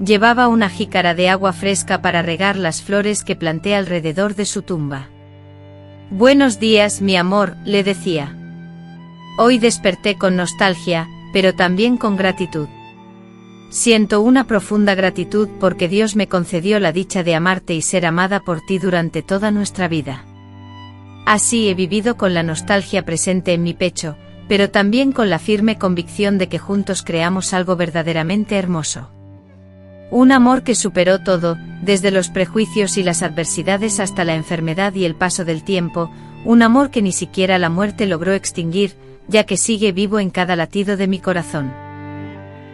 Llevaba una jícara de agua fresca para regar las flores que planté alrededor de su tumba. Buenos días, mi amor, le decía. Hoy desperté con nostalgia, pero también con gratitud. Siento una profunda gratitud porque Dios me concedió la dicha de amarte y ser amada por ti durante toda nuestra vida. Así he vivido con la nostalgia presente en mi pecho, pero también con la firme convicción de que juntos creamos algo verdaderamente hermoso. Un amor que superó todo, desde los prejuicios y las adversidades hasta la enfermedad y el paso del tiempo, un amor que ni siquiera la muerte logró extinguir, ya que sigue vivo en cada latido de mi corazón.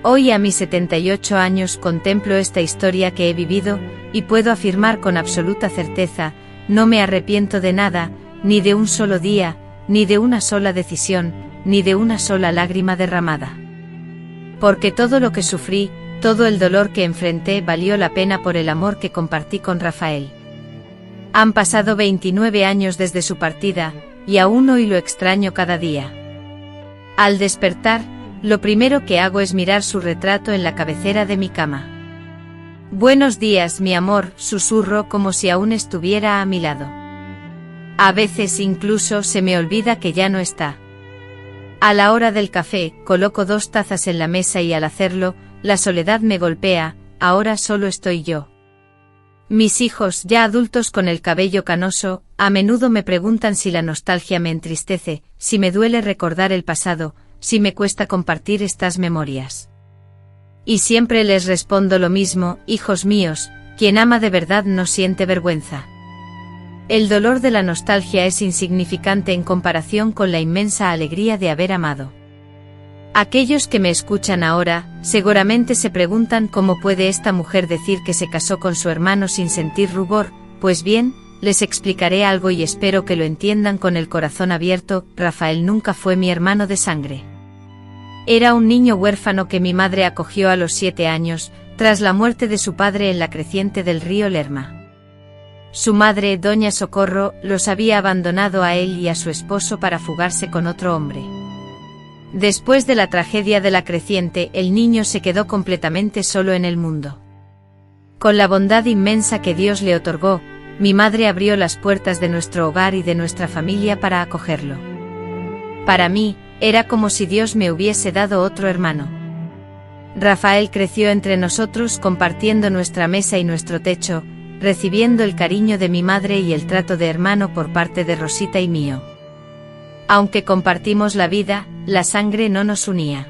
Hoy a mis 78 años contemplo esta historia que he vivido, y puedo afirmar con absoluta certeza, no me arrepiento de nada, ni de un solo día, ni de una sola decisión, ni de una sola lágrima derramada. Porque todo lo que sufrí, todo el dolor que enfrenté valió la pena por el amor que compartí con Rafael. Han pasado 29 años desde su partida, y aún hoy lo extraño cada día. Al despertar, lo primero que hago es mirar su retrato en la cabecera de mi cama. Buenos días, mi amor, susurro como si aún estuviera a mi lado. A veces incluso se me olvida que ya no está. A la hora del café, coloco 2 tazas en la mesa y al hacerlo, la soledad me golpea, ahora solo estoy yo. Mis hijos, ya adultos con el cabello canoso, a menudo me preguntan si la nostalgia me entristece, si me duele recordar el pasado, si me cuesta compartir estas memorias. Y siempre les respondo lo mismo: hijos míos, quien ama de verdad no siente vergüenza. El dolor de la nostalgia es insignificante en comparación con la inmensa alegría de haber amado. Aquellos que me escuchan ahora, seguramente se preguntan cómo puede esta mujer decir que se casó con su hermano sin sentir rubor. Pues bien, les explicaré algo y espero que lo entiendan con el corazón abierto. Rafael nunca fue mi hermano de sangre. Era un niño huérfano que mi madre acogió a los 7 años, tras la muerte de su padre en la creciente del río Lerma. Su madre, doña Socorro, los había abandonado a él y a su esposo para fugarse con otro hombre. Después de la tragedia de la creciente, el niño se quedó completamente solo en el mundo. Con la bondad inmensa que Dios le otorgó, mi madre abrió las puertas de nuestro hogar y de nuestra familia para acogerlo. Para mí, era como si Dios me hubiese dado otro hermano. Rafael creció entre nosotros compartiendo nuestra mesa y nuestro techo, recibiendo el cariño de mi madre y el trato de hermano por parte de Rosita y mío. Aunque compartimos la vida, la sangre no nos unía.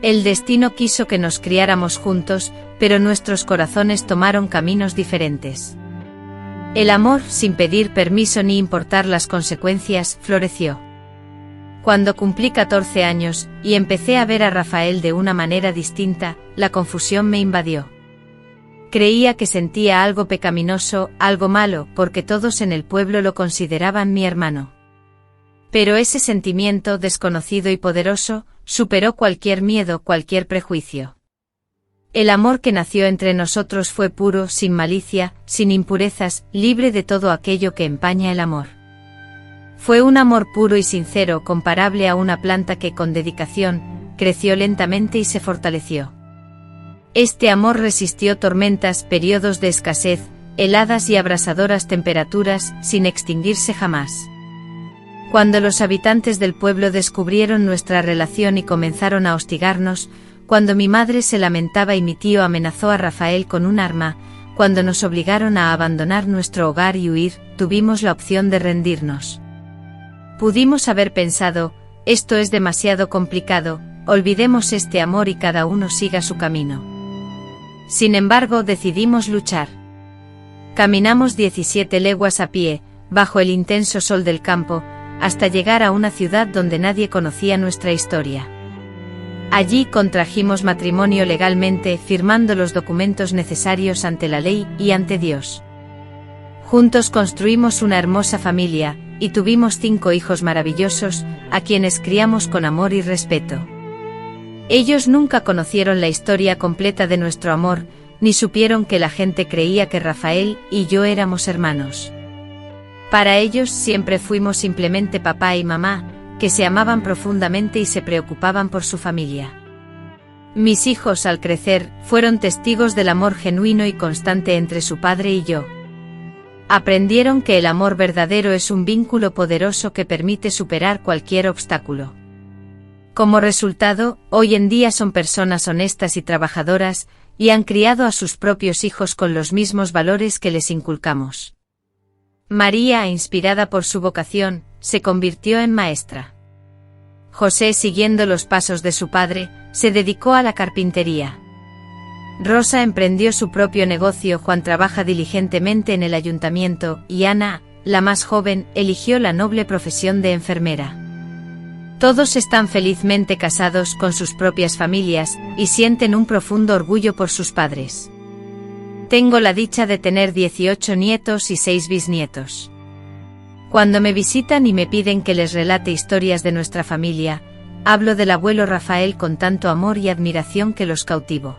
El destino quiso que nos criáramos juntos, pero nuestros corazones tomaron caminos diferentes. El amor, sin pedir permiso ni importar las consecuencias, floreció. Cuando cumplí 14 años, y empecé a ver a Rafael de una manera distinta, la confusión me invadió. Creía que sentía algo pecaminoso, algo malo, porque todos en el pueblo lo consideraban mi hermano. Pero ese sentimiento desconocido y poderoso, superó cualquier miedo, cualquier prejuicio. El amor que nació entre nosotros fue puro, sin malicia, sin impurezas, libre de todo aquello que empaña el amor. Fue un amor puro y sincero, comparable a una planta que con dedicación, creció lentamente y se fortaleció. Este amor resistió tormentas, periodos de escasez, heladas y abrasadoras temperaturas, sin extinguirse jamás. Cuando los habitantes del pueblo descubrieron nuestra relación y comenzaron a hostigarnos, cuando mi madre se lamentaba y mi tío amenazó a Rafael con un arma, cuando nos obligaron a abandonar nuestro hogar y huir, tuvimos la opción de rendirnos. Pudimos haber pensado: esto es demasiado complicado, olvidemos este amor y cada uno siga su camino. Sin embargo, decidimos luchar. Caminamos 17 leguas a pie, bajo el intenso sol del campo, hasta llegar a una ciudad donde nadie conocía nuestra historia. Allí contrajimos matrimonio legalmente, firmando los documentos necesarios ante la ley y ante Dios. Juntos construimos una hermosa familia, y tuvimos 5 hijos maravillosos, a quienes criamos con amor y respeto. Ellos nunca conocieron la historia completa de nuestro amor, ni supieron que la gente creía que Rafael y yo éramos hermanos. Para ellos siempre fuimos simplemente papá y mamá, que se amaban profundamente y se preocupaban por su familia. Mis hijos, al crecer, fueron testigos del amor genuino y constante entre su padre y yo. Aprendieron que el amor verdadero es un vínculo poderoso que permite superar cualquier obstáculo. Como resultado, hoy en día son personas honestas y trabajadoras, y han criado a sus propios hijos con los mismos valores que les inculcamos. María, inspirada por su vocación, se convirtió en maestra. José, siguiendo los pasos de su padre, se dedicó a la carpintería. Rosa emprendió su propio negocio, Juan trabaja diligentemente en el ayuntamiento, y Ana, la más joven, eligió la noble profesión de enfermera. Todos están felizmente casados con sus propias familias, y sienten un profundo orgullo por sus padres. Tengo la dicha de tener 18 nietos y 6 bisnietos. Cuando me visitan y me piden que les relate historias de nuestra familia, hablo del abuelo Rafael con tanto amor y admiración que los cautivo.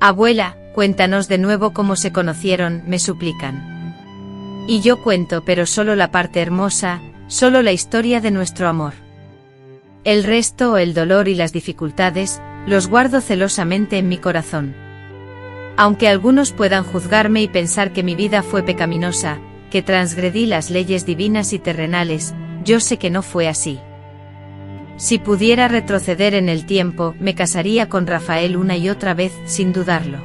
Abuela, cuéntanos de nuevo cómo se conocieron, me suplican. Y yo cuento, pero solo la parte hermosa, solo la historia de nuestro amor. El resto, el dolor y las dificultades, los guardo celosamente en mi corazón. Aunque algunos puedan juzgarme y pensar que mi vida fue pecaminosa, que transgredí las leyes divinas y terrenales, yo sé que no fue así. Si pudiera retroceder en el tiempo, me casaría con Rafael una y otra vez, sin dudarlo.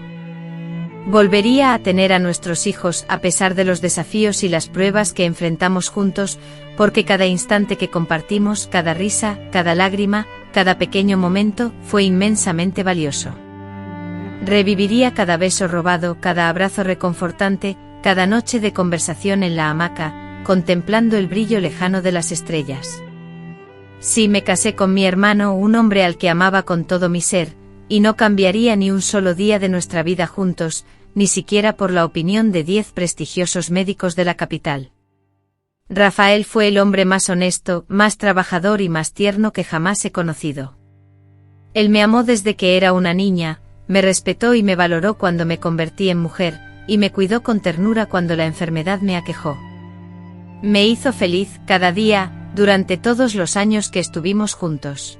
Volvería a tener a nuestros hijos a pesar de los desafíos y las pruebas que enfrentamos juntos, porque cada instante que compartimos, cada risa, cada lágrima, cada pequeño momento, fue inmensamente valioso. Reviviría cada beso robado, cada abrazo reconfortante, cada noche de conversación en la hamaca, contemplando el brillo lejano de las estrellas. Sí, me casé con mi hermano, un hombre al que amaba con todo mi ser, y no cambiaría ni un solo día de nuestra vida juntos, ni siquiera por la opinión de 10 prestigiosos médicos de la capital. Rafael fue el hombre más honesto, más trabajador y más tierno que jamás he conocido. Él me amó desde que era una niña, me respetó y me valoró cuando me convertí en mujer, y me cuidó con ternura cuando la enfermedad me aquejó. Me hizo feliz cada día, durante todos los años que estuvimos juntos.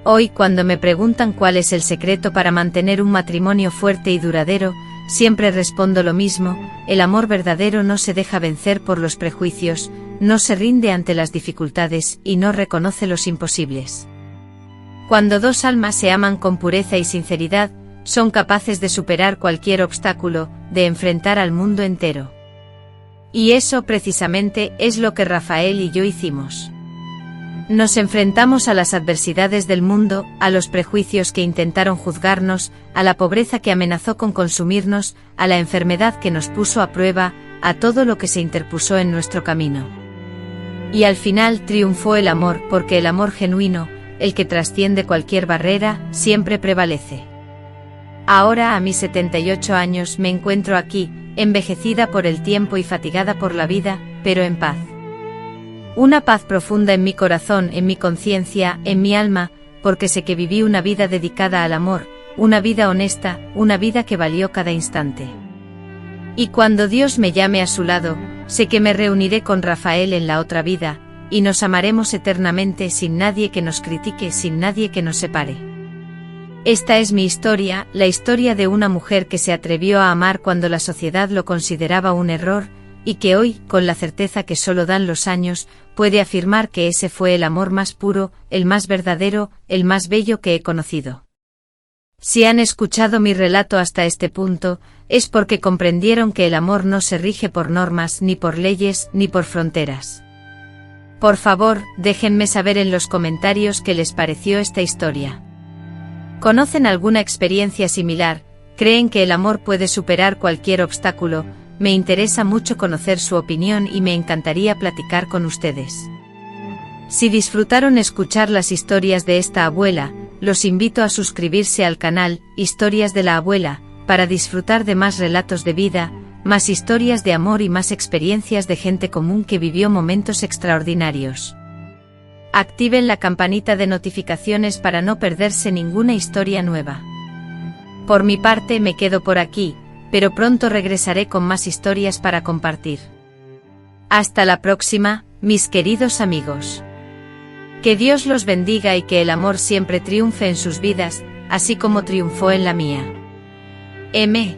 Hoy, cuando me preguntan cuál es el secreto para mantener un matrimonio fuerte y duradero, siempre respondo lo mismo: el amor verdadero no se deja vencer por los prejuicios, no se rinde ante las dificultades y no reconoce los imposibles. Cuando dos almas se aman con pureza y sinceridad, son capaces de superar cualquier obstáculo, de enfrentar al mundo entero. Y eso precisamente es lo que Rafael y yo hicimos. Nos enfrentamos a las adversidades del mundo, a los prejuicios que intentaron juzgarnos, a la pobreza que amenazó con consumirnos, a la enfermedad que nos puso a prueba, a todo lo que se interpuso en nuestro camino. Y al final triunfó el amor, porque el amor genuino, el que trasciende cualquier barrera, siempre prevalece. Ahora, a mis 78 años, me encuentro aquí, envejecida por el tiempo y fatigada por la vida, pero en paz. Una paz profunda en mi corazón, en mi conciencia, en mi alma, porque sé que viví una vida dedicada al amor, una vida honesta, una vida que valió cada instante. Y cuando Dios me llame a su lado, sé que me reuniré con Rafael en la otra vida, y nos amaremos eternamente sin nadie que nos critique, sin nadie que nos separe. Esta es mi historia, la historia de una mujer que se atrevió a amar cuando la sociedad lo consideraba un error, y que hoy, con la certeza que solo dan los años, puede afirmar que ese fue el amor más puro, el más verdadero, el más bello que he conocido. Si han escuchado mi relato hasta este punto, es porque comprendieron que el amor no se rige por normas, ni por leyes, ni por fronteras. Por favor, déjenme saber en los comentarios qué les pareció esta historia. ¿Conocen alguna experiencia similar? ¿Creen que el amor puede superar cualquier obstáculo? Me interesa mucho conocer su opinión y me encantaría platicar con ustedes. Si disfrutaron escuchar las historias de esta abuela, los invito a suscribirse al canal Historias de la Abuela, para disfrutar de más relatos de vida, más historias de amor y más experiencias de gente común que vivió momentos extraordinarios. Activen la campanita de notificaciones para no perderse ninguna historia nueva. Por mi parte me quedo por aquí, pero pronto regresaré con más historias para compartir. Hasta la próxima, mis queridos amigos. Que Dios los bendiga y que el amor siempre triunfe en sus vidas, así como triunfó en la mía. M.